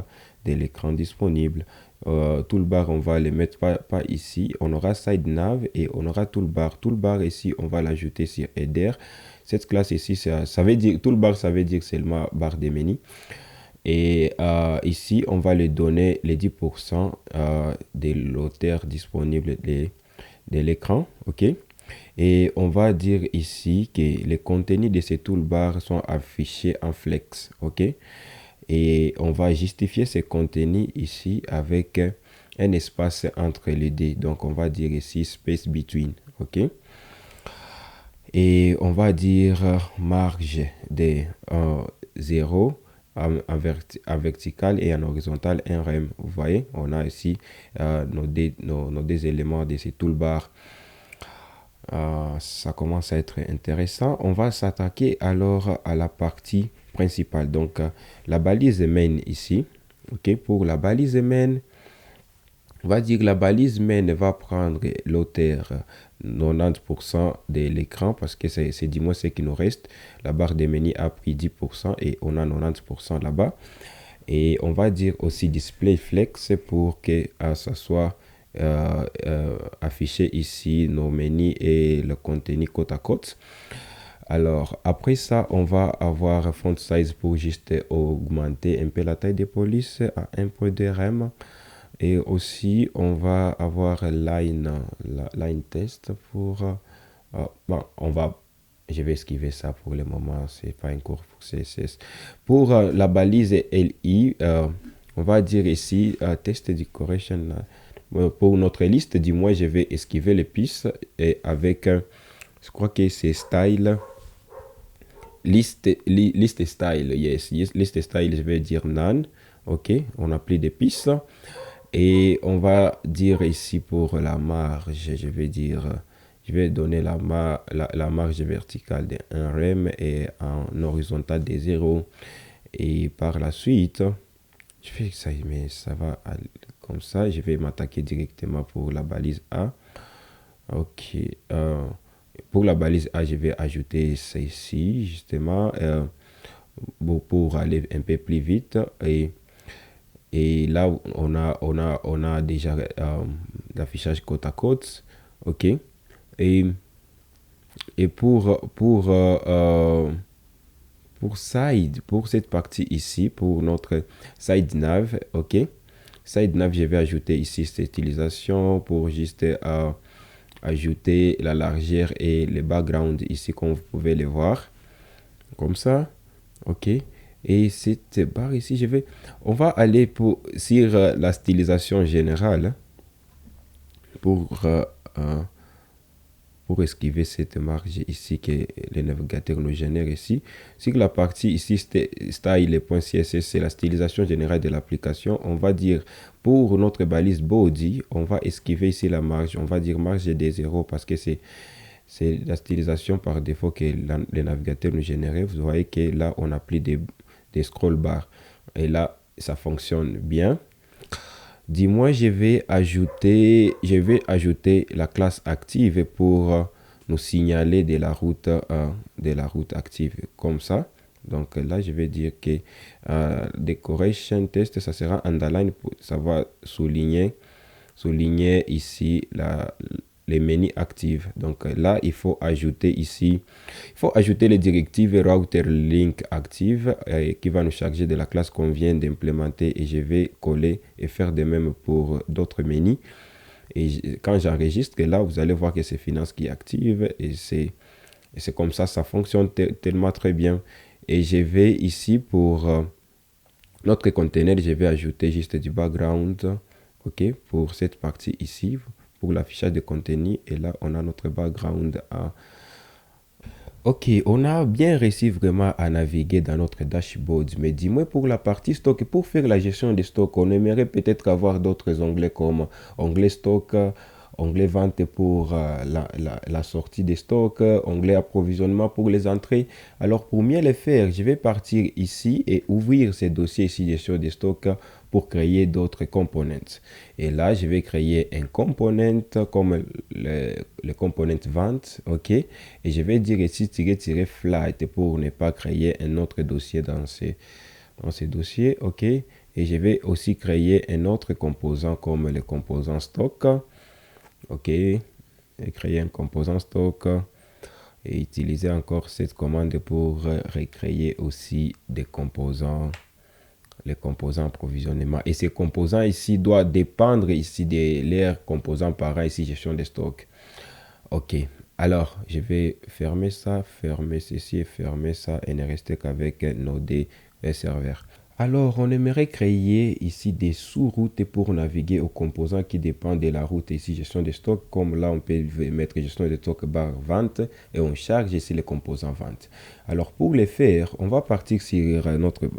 Speaker 1: de l'écran disponible. Toolbar, on va les mettre pas ici. On aura side nav et on aura toolbar. Toolbar ici, on va l'ajouter sur header. Cette classe ici, ça veut dire toolbar, ça veut dire seulement barre de menu. Et ici, on va lui donner les 10% de l'auteur disponible de l'écran, ok. Et on va dire ici que les contenus de ces toolbars sont affichés en flex, ok. Et on va justifier ces contenus ici avec un espace entre les deux. Donc, on va dire ici space between, ok. Et on va dire marge de 0 en vertical et en horizontal 1 rem. Vous voyez, on a ici nos deux éléments de ces toolbars. Ça commence à être intéressant. On va s'attaquer alors à la partie principale. Donc, la balise main ici. Ok, pour la balise main, on va dire que la balise main va prendre l'auteur 90% de l'écran parce que c'est du moins ce qui nous reste. La barre de menu a pris 10% et on a 90% là-bas. Et on va dire aussi display flex pour que ça soit affiché ici nos menus et le contenu côte à côte. Alors après ça, on va avoir font size pour juste augmenter un peu la taille des polices à 1.2 rem. Et aussi, on va avoir line test pour... bon, je vais esquiver ça pour le moment, c'est pas un cours pour CSS. Pour la balise LI, on va dire ici, test decoration. Pour notre liste, du moins, je vais esquiver les pistes et avec, je crois que c'est style, liste style, yes, liste style, je vais dire none. Ok, on a pris des pistes. Et on va dire ici pour la marge, je vais donner la marge verticale de 1 rem et en horizontal de 0. Et par la suite, je fais ça, mais ça va comme ça. Je vais m'attaquer directement pour la balise A. Ok. Pour la balise A, je vais ajouter ça ici, justement, pour aller un peu plus vite. Et là, on a déjà l'affichage côte à côte. OK. Et pour pour side, pour cette partie ici, pour notre side nav, ok. Side nav, je vais ajouter ici cette utilisation pour juste ajouter la largeur et le background ici, comme vous pouvez le voir. Comme ça, ok. Et cette barre ici, on va aller sur la stylisation générale pour esquiver cette marge ici que le navigateur nous génère ici. Sur la partie ici, style.css, c'est la stylisation générale de l'application. On va dire pour notre balise body, on va esquiver ici la marge. On va dire marge des 0 parce que c'est la stylisation par défaut que le navigateur nous générait. Vous voyez que là, on a pris des scroll bars. Et là, ça fonctionne bien. Dis-moi, je vais ajouter la classe active pour nous signaler de la route active, comme ça. Donc là, je vais dire que decoration test, ça sera underline, ça va souligner ici les menus actifs. Donc là, il faut ajouter les directives router link active qui va nous charger de la classe qu'on vient d'implémenter, et je vais coller et faire de même pour d'autres menus. Et quand j'enregistre, là, vous allez voir que c'est finance qui active, et c'est comme ça fonctionne tellement très bien. Et je vais ici pour notre container, je vais ajouter juste du background, ok, pour cette partie ici, pour l'affichage de contenu. Et là, on a notre background. Ok, on a bien réussi vraiment à naviguer dans notre dashboard. Mais dis-moi, pour la partie stock, pour faire la gestion des stocks, on aimerait peut-être avoir d'autres onglets comme onglet stock, onglet vente pour la sortie des stocks, onglet approvisionnement pour les entrées. Alors pour mieux le faire, je vais partir ici et ouvrir ces dossiers ici gestion des stocks pour créer d'autres components. Et là, je vais créer un component comme le component vente, ok. Et je vais dire ici -flight pour ne pas créer un autre dossier dans ces dossiers, ok. Et je vais aussi créer un autre composant comme le composant stock. Ok, et créer un composant stock et utiliser encore cette commande pour recréer aussi des composants, les composants approvisionnement. Et ces composants ici doivent dépendre ici de leurs composants parents ici gestion des stocks. Ok, alors je vais fermer ça, fermer ceci et fermer ça, et ne rester qu'avec nos deux serveurs. Alors, on aimerait créer ici des sous-routes pour naviguer aux composants qui dépendent de la route ici, gestion de stock. Comme là, on peut mettre gestion de stock barre vente et on charge ici les composants vente. Alors, pour les faire, on va partir sur notre...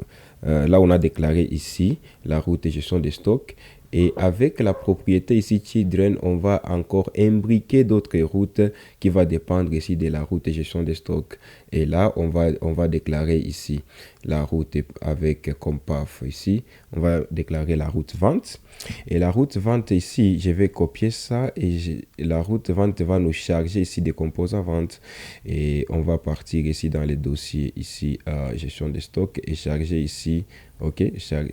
Speaker 1: là, on a déclaré ici la route et gestion de stock. Et avec la propriété ici children, on va encore imbriquer d'autres routes qui va dépendre ici de la route et gestion de stock. Et là, on va déclarer ici la route avec comme path ici. On va déclarer la route vente. Et la route vente ici, je vais copier ça et la route vente va nous charger ici des composants vente. Et on va partir ici dans les dossiers ici gestion de stock et charger ici, ok,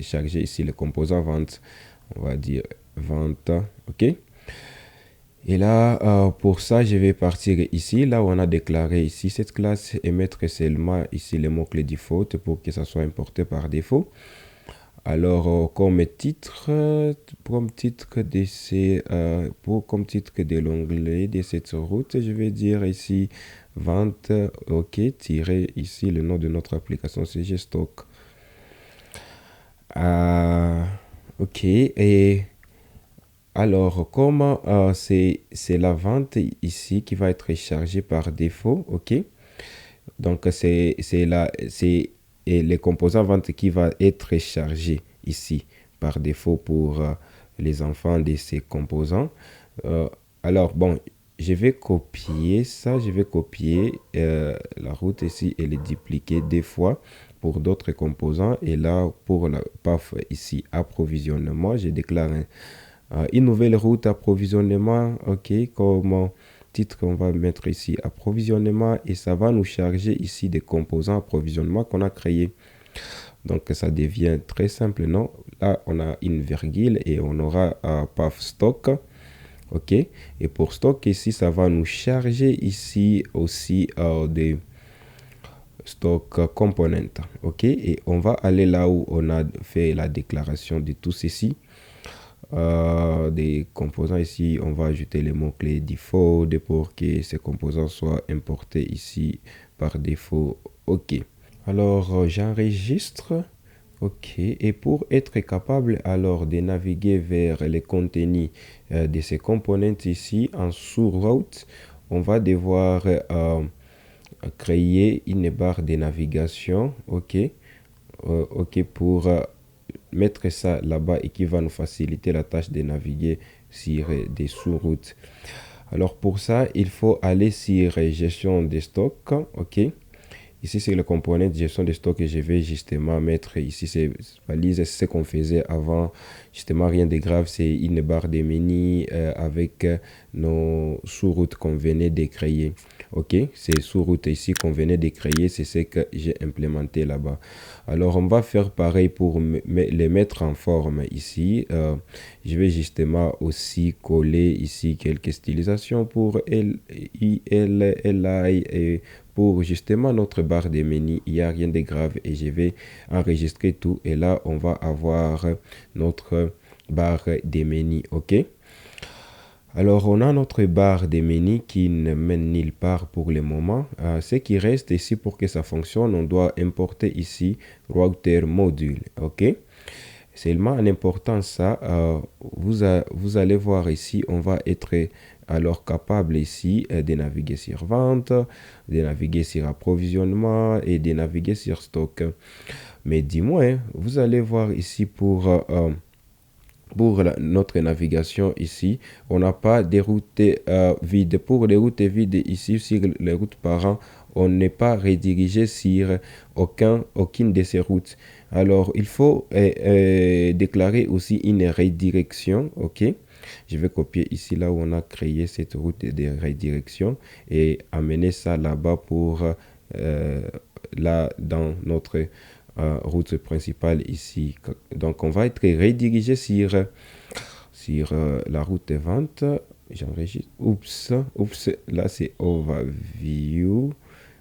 Speaker 1: charger ici les composants vente. On va dire vente, ok. Et là, pour ça, je vais partir ici, là où on a déclaré ici cette classe, et mettre seulement ici les mots-clés default pour que ça soit importé par défaut. Alors, comme titre de l'onglet de cette route, je vais dire ici vente, ok, tirer ici le nom de notre application CG Stock. Ok, et alors, comme c'est la vente ici qui va être chargée par défaut, ok. Donc, c'est les composants vente qui va être chargé ici par défaut pour les enfants de ces composants. Alors, bon, je vais copier ça, je vais copier la route ici et les dupliquer deux fois pour d'autres composants. Et là, pour la path ici, approvisionnement, je déclare une nouvelle route approvisionnement, ok, comme titre on va mettre ici approvisionnement, et ça va nous charger ici des composants approvisionnement qu'on a créé. Donc ça devient très simple, non? Là on a une virgule et on aura path stock, ok. Et pour stock ici, ça va nous charger ici aussi stock component. OK, et on va aller là où on a fait la déclaration de tout ceci. Des composants ici, on va ajouter les mots-clés default pour que ces composants soient importés ici par défaut. OK. Alors, j'enregistre. OK. Et pour être capable alors de naviguer vers les contenus de ces components ici en sous-route, on va devoir créer une barre de navigation. OK. OK, pour mettre ça là-bas et qui va nous faciliter la tâche de naviguer sur des sous-routes. Alors pour ça, il faut aller sur gestion des stocks. OK. Ici, c'est le component de gestion de stock que je vais justement mettre ici. C'est valise, c'est ce qu'on faisait avant. Justement, rien de grave. C'est une barre de menu avec nos sous-routes qu'on venait de créer. OK, c'est sous-routes ici qu'on venait de créer. C'est ce que j'ai implémenté là-bas. Alors, on va faire pareil pour les mettre en forme ici. Je vais justement aussi coller ici quelques stylisations pour L, I, L, LI et pour justement notre barre de menu. Il n'y a rien de grave et je vais enregistrer tout. Et là, on va avoir notre barre de menu. OK. Alors, on a notre barre de menu qui ne mène nulle part pour le moment. Ce qui reste ici pour que ça fonctionne, on doit importer ici router module. OK. Seulement en important ça, vous allez voir ici, on va être alors capable ici de naviguer sur vente, de naviguer sur approvisionnement et de naviguer sur stock. Mais dis-moi, vous allez voir ici pour notre navigation ici, on n'a pas des routes vides. Pour les routes vides ici, sur les routes parents, on n'est pas redirigé sur aucune de ces routes. Alors, il faut déclarer aussi une redirection. OK. Je vais copier ici là où on a créé cette route de redirection et amener ça là-bas pour là dans notre route principale ici. Donc, on va être redirigé sur la route de vente. J'enregistre. Oups, là c'est overview.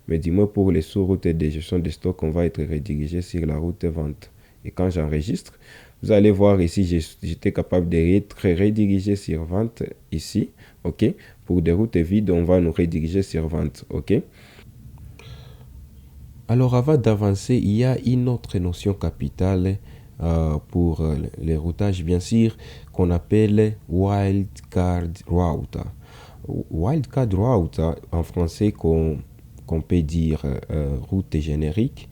Speaker 1: Mais dis-moi, pour les sous-routes de gestion de stock, on va être redirigé sur la route de vente. Et quand j'enregistre, vous allez voir ici, j'étais capable d'être redirigé sur vente ici. OK. Pour des routes vides, on va nous rediriger sur vente. OK. Alors, avant d'avancer, il y a une autre notion capitale pour les routages, bien sûr, qu'on appelle wildcard route. Wildcard route, en français, qu'on peut dire route générique.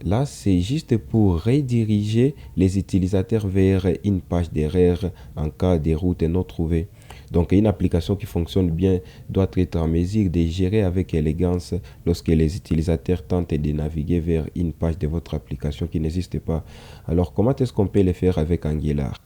Speaker 1: Là, c'est juste pour rediriger les utilisateurs vers une page d'erreur en cas de route non trouvée. Donc, une application qui fonctionne bien doit être en mesure de gérer avec élégance lorsque les utilisateurs tentent de naviguer vers une page de votre application qui n'existe pas. Alors, comment est-ce qu'on peut le faire avec Angular?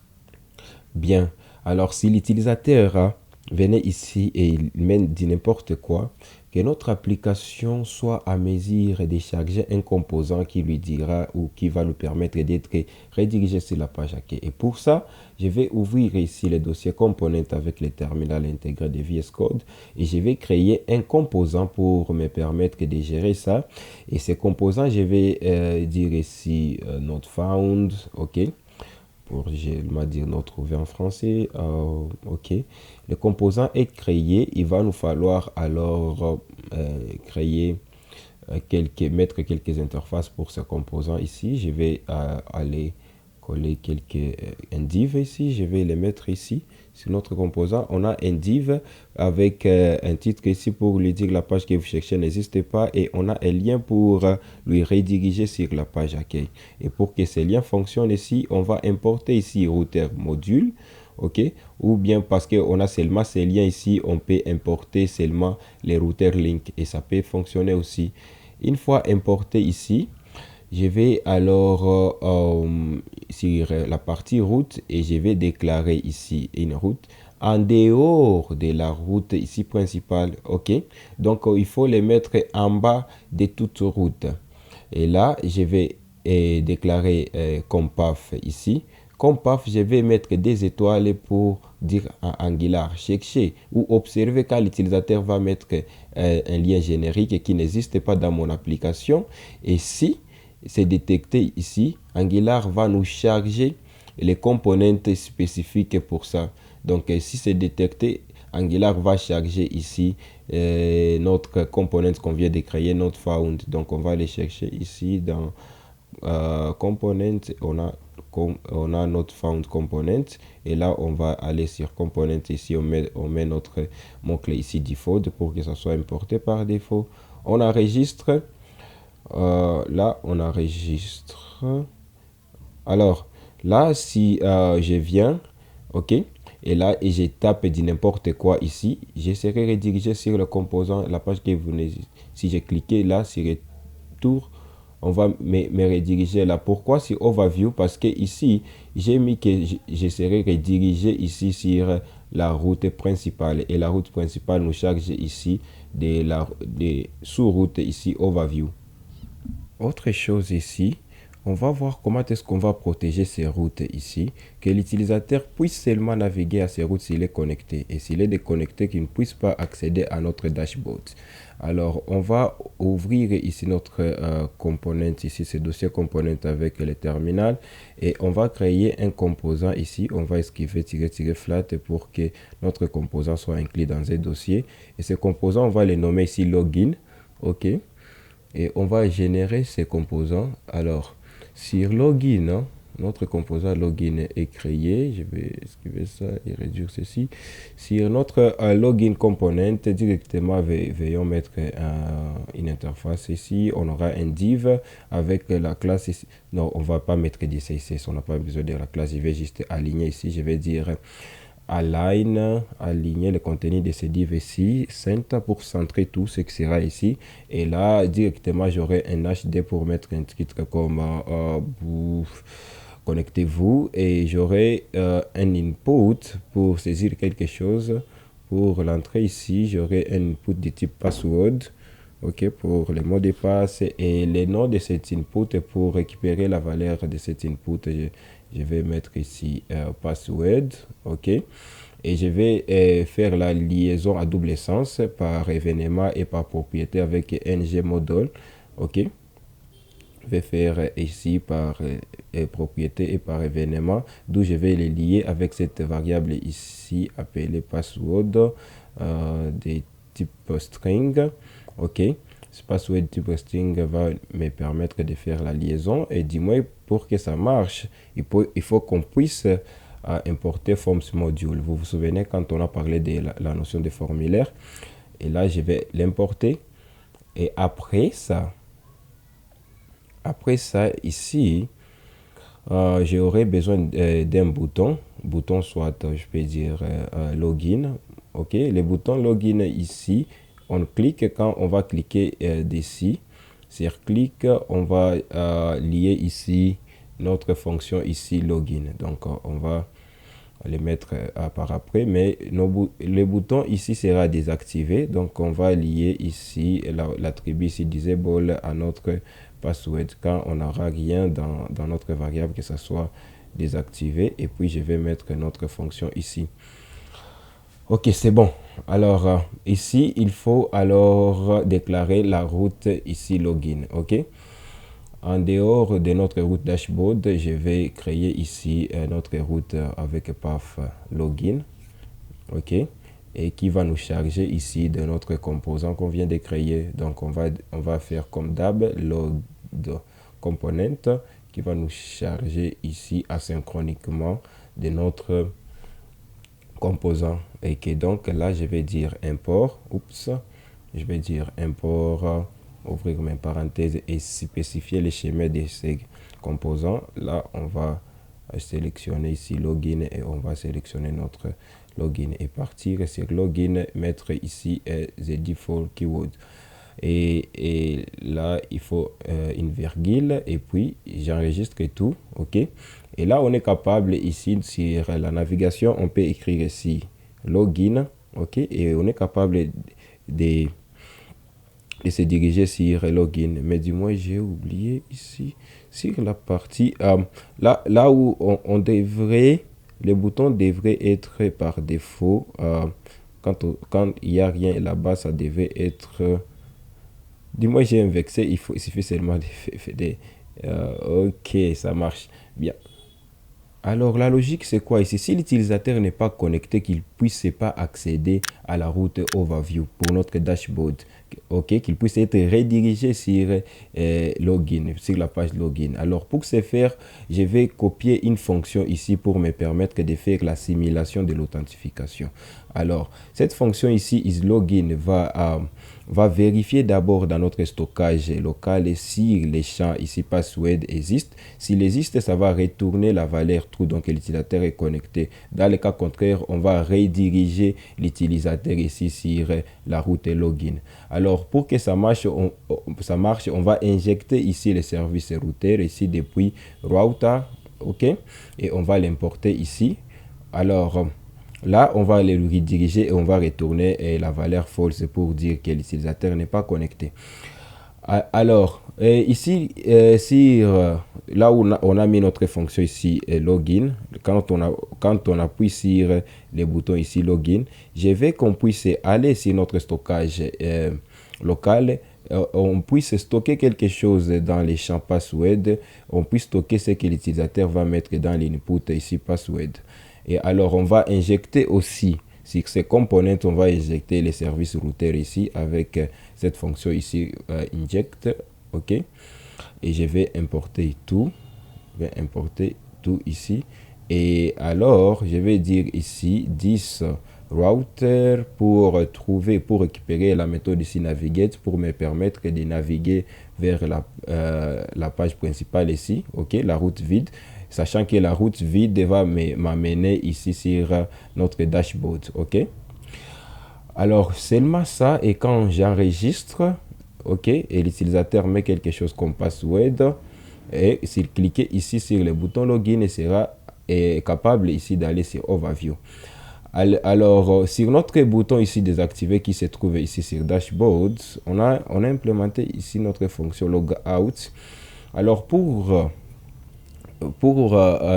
Speaker 1: Bien, alors si l'utilisateur venait ici et il mène du n'importe quoi, que notre application soit à mesure de charger un composant qui lui dira ou qui va nous permettre d'être redirigé sur la page accueil. Et pour ça, je vais ouvrir ici le dossier component avec le terminal intégré de VS Code et je vais créer un composant pour me permettre de gérer ça. Et ce composant, je vais dire ici not found, OK. Pour dire not trouvé en français. OK. Le composant est créé. Il va nous falloir alors mettre quelques interfaces pour ce composant ici. Je vais aller coller quelques div ici. Je vais les mettre ici. Sur notre composant, on a un div avec un titre ici pour lui dire que la page que vous cherchez n'existe pas et on a un lien pour lui rediriger sur la page accueil. Et pour que ce lien fonctionne ici, on va importer ici router module. OK, ou bien parce qu'on a seulement ces liens ici, on peut importer seulement les routers link et ça peut fonctionner aussi. Une fois importé ici, je vais alors sur la partie route et je vais déclarer ici une route en dehors de la route ici principale. OK, donc il faut les mettre en bas de toute route. Et là, je vais déclarer comme path ici comme paf, je vais mettre des étoiles pour dire à Angular, chercher ou observer quand l'utilisateur va mettre un lien générique qui n'existe pas dans mon application. Et si c'est détecté ici, Angular va nous charger les composantes spécifiques pour ça. Donc, si c'est détecté, Angular va charger ici notre component qu'on vient de créer, not found. Donc, on va aller chercher ici dans component, on a notre found component, et là on va aller sur component. Ici on met notre mot-clé ici default pour que ça soit importé par défaut. On enregistre, là on enregistre. Alors là, si je viens, ok, et là et je tape du n'importe quoi ici, je serai redirigé sur le composant, la page que vous venez. Si j'ai cliqué là sur retour, on va me rediriger là. Pourquoi sur overview? Parce que ici j'ai mis que je serai redirigé ici sur la route principale, et la route principale nous charge ici de sous-routes ici overview. Autre chose ici, on va voir comment est-ce qu'on va protéger ces routes ici, que l'utilisateur puisse seulement naviguer à ces routes s'il est connecté, et s'il est déconnecté, qu'il ne puisse pas accéder à notre dashboard. Alors, on va ouvrir ici notre component, ici ce dossier component avec le terminal, et on va créer un composant ici. On va esquiver -flat pour que notre composant soit inclus dans un dossier, et ce composant, on va le nommer ici login, ok, et on va générer ces composants. Alors, sur login, hein, notre composant login est créé. Je vais esquiver ça et réduire ceci. Sur notre login component, directement, veuillons mettre une interface ici. On aura un div avec la classe ici. Non, on va pas mettre des CSS, on n'a pas besoin de la classe. Je vais juste aligner ici. Je vais dire aligner le contenu de ce div ici, center pour centrer tout ce qui sera ici. Et là, directement, j'aurai un HD pour mettre un titre comme connectez-vous, et j'aurai un input pour saisir quelque chose. Pour l'entrée ici, j'aurai un input de type password, ok, pour le mot de passe, et les noms de cet input. Pour récupérer la valeur de cet input, je vais mettre ici password, ok, et je vais faire la liaison à double sens par événement et par propriété avec ngModule, ok. Je vais faire ici par propriété et par événement, d'où je vais les lier avec cette variable ici appelée password de type string, ok. Ce password type string va me permettre de faire la liaison, et dis-moi, pour que ça marche, il faut qu'on puisse importer forms module. Vous vous souvenez quand on a parlé de la notion de formulaire, et là je vais l'importer, et après ça ici, j'aurai besoin d'un bouton soit, je peux dire login, ok. Le bouton login ici, on clique quand on va cliquer d'ici. Sur clic, on va lier ici notre fonction ici login. Donc on va les mettre par après, mais le bouton ici sera désactivé. Donc on va lier ici l'attribut ici disable à notre password quand on n'aura rien dans notre variable, que ça soit désactivé. Et puis je vais mettre notre fonction ici. Ok, c'est bon. Alors ici il faut alors déclarer la route ici login, ok. En dehors de notre route dashboard, je vais créer ici notre route avec path login, ok, et qui va nous charger ici de notre composant qu'on vient de créer. Donc on va faire comme d'hab, load component, qui va nous charger ici asynchroniquement de notre composant, et que donc là je vais dire import, je vais dire import, ouvrir mes parenthèses, et spécifier le schéma de ces composants. Là on va sélectionner ici login, et on va sélectionner notre login et partir sur login, mettre ici the default keyword, et là il faut une virgule, et puis j'enregistre tout, ok. Et là on est capable ici sur la navigation, on peut écrire ici login, ok, et on est capable de et se diriger sur login. Mais du moins, j'ai oublié ici, sur la partie, là où on devrait, les boutons devraient être par défaut, quand il n'y a rien là-bas, ça devait être, du moins j'ai un vexé, il suffit seulement de ok, ça marche bien. Alors, la logique, c'est quoi ici? Si l'utilisateur n'est pas connecté, qu'il ne puisse pas accéder à la route overview pour notre dashboard, ok, qu'il puisse être redirigé sur login, sur la page login. Alors, pour ce faire, je vais copier une fonction ici pour me permettre de faire la simulation de l'authentification. Alors, cette fonction ici, isLogin, va vérifier d'abord dans notre stockage local si les champs ici password existent. S'il existe, ça va retourner la valeur true, donc l'utilisateur est connecté. Dans le cas contraire, on va rediriger l'utilisateur ici sur la route login. Alors, pour que ça marche, on va injecter ici le service router ici depuis router, ok, et on va l'importer ici. Alors, là, on va le rediriger et on va retourner la valeur false pour dire que l'utilisateur n'est pas connecté. Alors, ici, là où on a mis notre fonction ici, login, quand on appuie sur les boutons ici, login, je veux qu'on puisse aller sur notre stockage local, on puisse stocker quelque chose dans les champs password, on puisse stocker ce que l'utilisateur va mettre dans l'input ici, password. Et alors, on va injecter aussi, sur ces components, on va injecter les services router ici avec cette fonction ici, inject, ok. Et je vais importer tout, ici. Et alors, je vais dire ici 10 router pour récupérer la méthode ici navigate pour me permettre de naviguer vers la page principale ici, ok, la route vide, sachant que la route vide va m'amener ici sur notre dashboard, ok. Alors seulement ça, et quand j'enregistre, ok, et l'utilisateur met quelque chose comme password, et s'il clique ici sur le bouton login, il sera capable ici d'aller sur overview. Alors, sur notre bouton ici désactivé qui se trouve ici sur dashboard, on a implémenté ici notre fonction logout. Alors, pour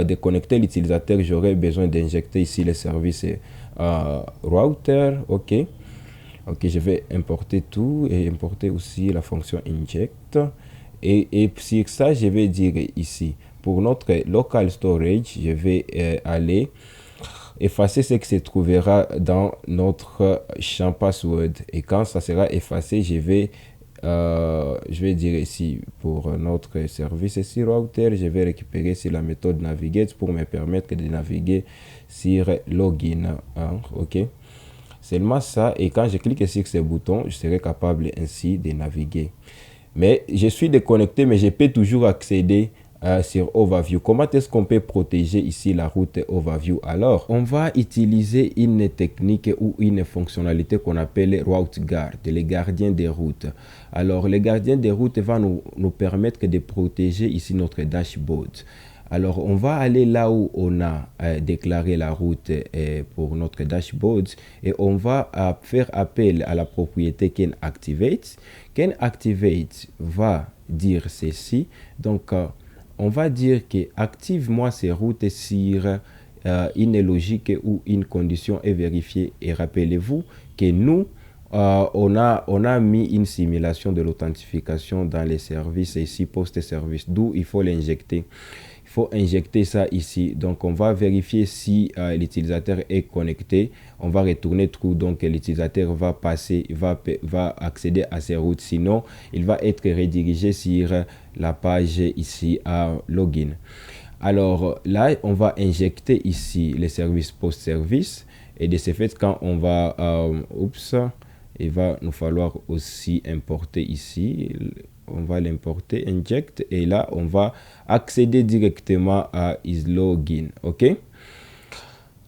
Speaker 1: déconnecter l'utilisateur, j'aurais besoin d'injecter ici le service router, ok. Ok, je vais importer tout et importer aussi la fonction inject. Et sur ça, je vais dire ici, pour notre local storage, je vais aller effacer ce qui se trouvera dans notre champ password. Et quand ça sera effacé, je vais dire ici, pour notre service ici router, je vais récupérer ici la méthode navigate pour me permettre de naviguer sur login, hein, ok. Seulement ça, et quand je clique sur ce bouton, je serai capable ainsi de naviguer. Mais je suis déconnecté, mais je peux toujours accéder sur overview. Comment est-ce qu'on peut protéger ici la route overview? Alors, on va utiliser une technique ou une fonctionnalité qu'on appelle route guard, les gardiens des routes. Alors, les gardiens des routes vont nous permettre de protéger ici notre dashboard. Alors, on va aller là où on a déclaré la route pour notre dashboard et on va faire appel à la propriété canActivate. canActivate va dire ceci. Donc, on va dire que active-moi ces routes sur une logique ou une condition est vérifiée. Et rappelez-vous que nous, on a mis une simulation de l'authentification dans les services ici, post-service, d'où il faut l'injecter. Il faut injecter ça ici. Donc, on va vérifier si l'utilisateur est connecté. On va retourner true. Donc, l'utilisateur va accéder à ces routes. Sinon, il va être redirigé sur la page ici à login. Alors, là, on va injecter ici les services post-service. Et de ce fait, quand on va... il va nous falloir aussi importer ici... On va l'importer, inject, et là, on va accéder directement à isLogin, ok?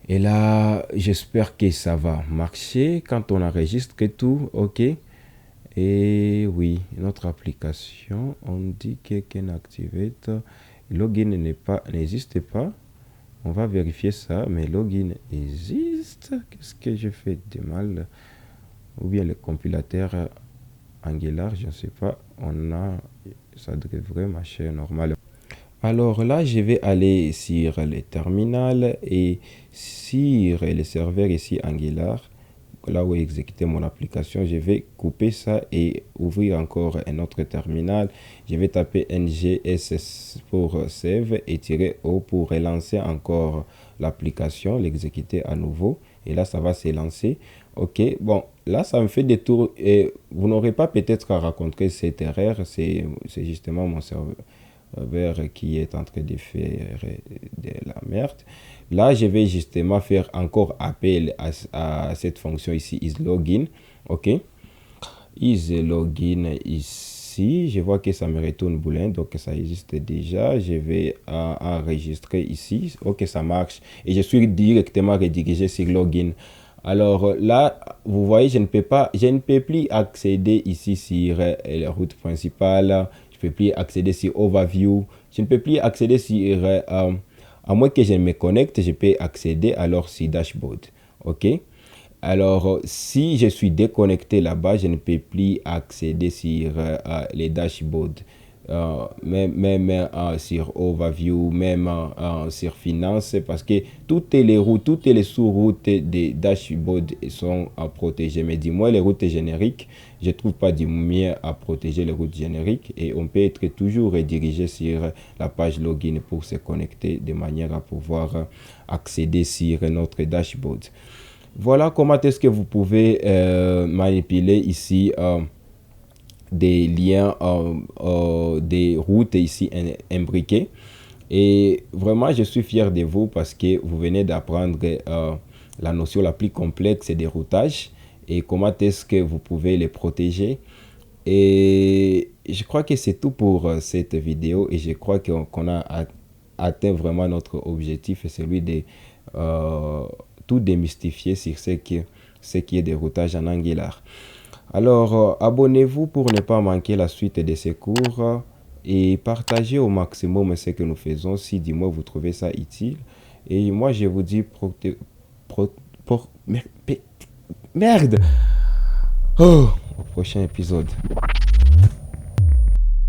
Speaker 1: Et là, j'espère que ça va marcher quand on enregistre tout, ok? Et oui, notre application, on dit que canActivate, login n'existe pas. On va vérifier ça, mais login existe. Qu'est-ce que je fais de mal? Ou bien le compilateur Angular, je ne sais pas, ça devrait marcher normal. Alors là, je vais aller sur le terminal et sur le serveur ici Angular, là où exécuter mon application, je vais couper ça et ouvrir encore un autre terminal. Je vais taper ngss pour save et -o pour relancer encore l'application, l'exécuter à nouveau. Et là, ça va se lancer. Ok, bon, là, ça me fait des tours et vous n'aurez pas peut-être à rencontrer cette erreur. C'est justement mon serveur qui est en train de faire de la merde. Là, je vais justement faire encore appel à cette fonction ici, isLogin. Ok, isLogin ici, je vois que ça me retourne boolean, donc ça existe déjà. Je vais enregistrer ici. Ok, ça marche. Et je suis directement redirigé sur login. Alors là, vous voyez, je ne peux plus accéder ici sur la route principale. Je ne peux plus accéder sur Overview. Je ne peux plus accéder sur, à moins que je me connecte, je peux accéder alors sur Dashboard. Ok. Alors, si je suis déconnecté là-bas, je ne peux plus accéder sur les dashboards. Même sur Overview, même sur Finance, parce que toutes les routes, toutes les sous-routes des dashboards sont protégées. Mais dis-moi, les routes génériques, je ne trouve pas du mieux à protéger les routes génériques et on peut être toujours redirigé sur la page login pour se connecter de manière à pouvoir accéder sur notre dashboard. Voilà comment est-ce que vous pouvez manipuler ici des liens, des routes ici imbriquées. Et vraiment, je suis fier de vous parce que vous venez d'apprendre la notion la plus complexe des routages et comment est-ce que vous pouvez les protéger. Et je crois que c'est tout pour cette vidéo et je crois qu'on a atteint vraiment notre objectif et celui de tout démystifier sur ce qui est des routages en Angular. Alors, abonnez-vous pour ne pas manquer la suite de ces cours et partagez au maximum ce que nous faisons si du moins vous trouvez ça utile. Et moi, je vous dis merde! Oh, au prochain épisode.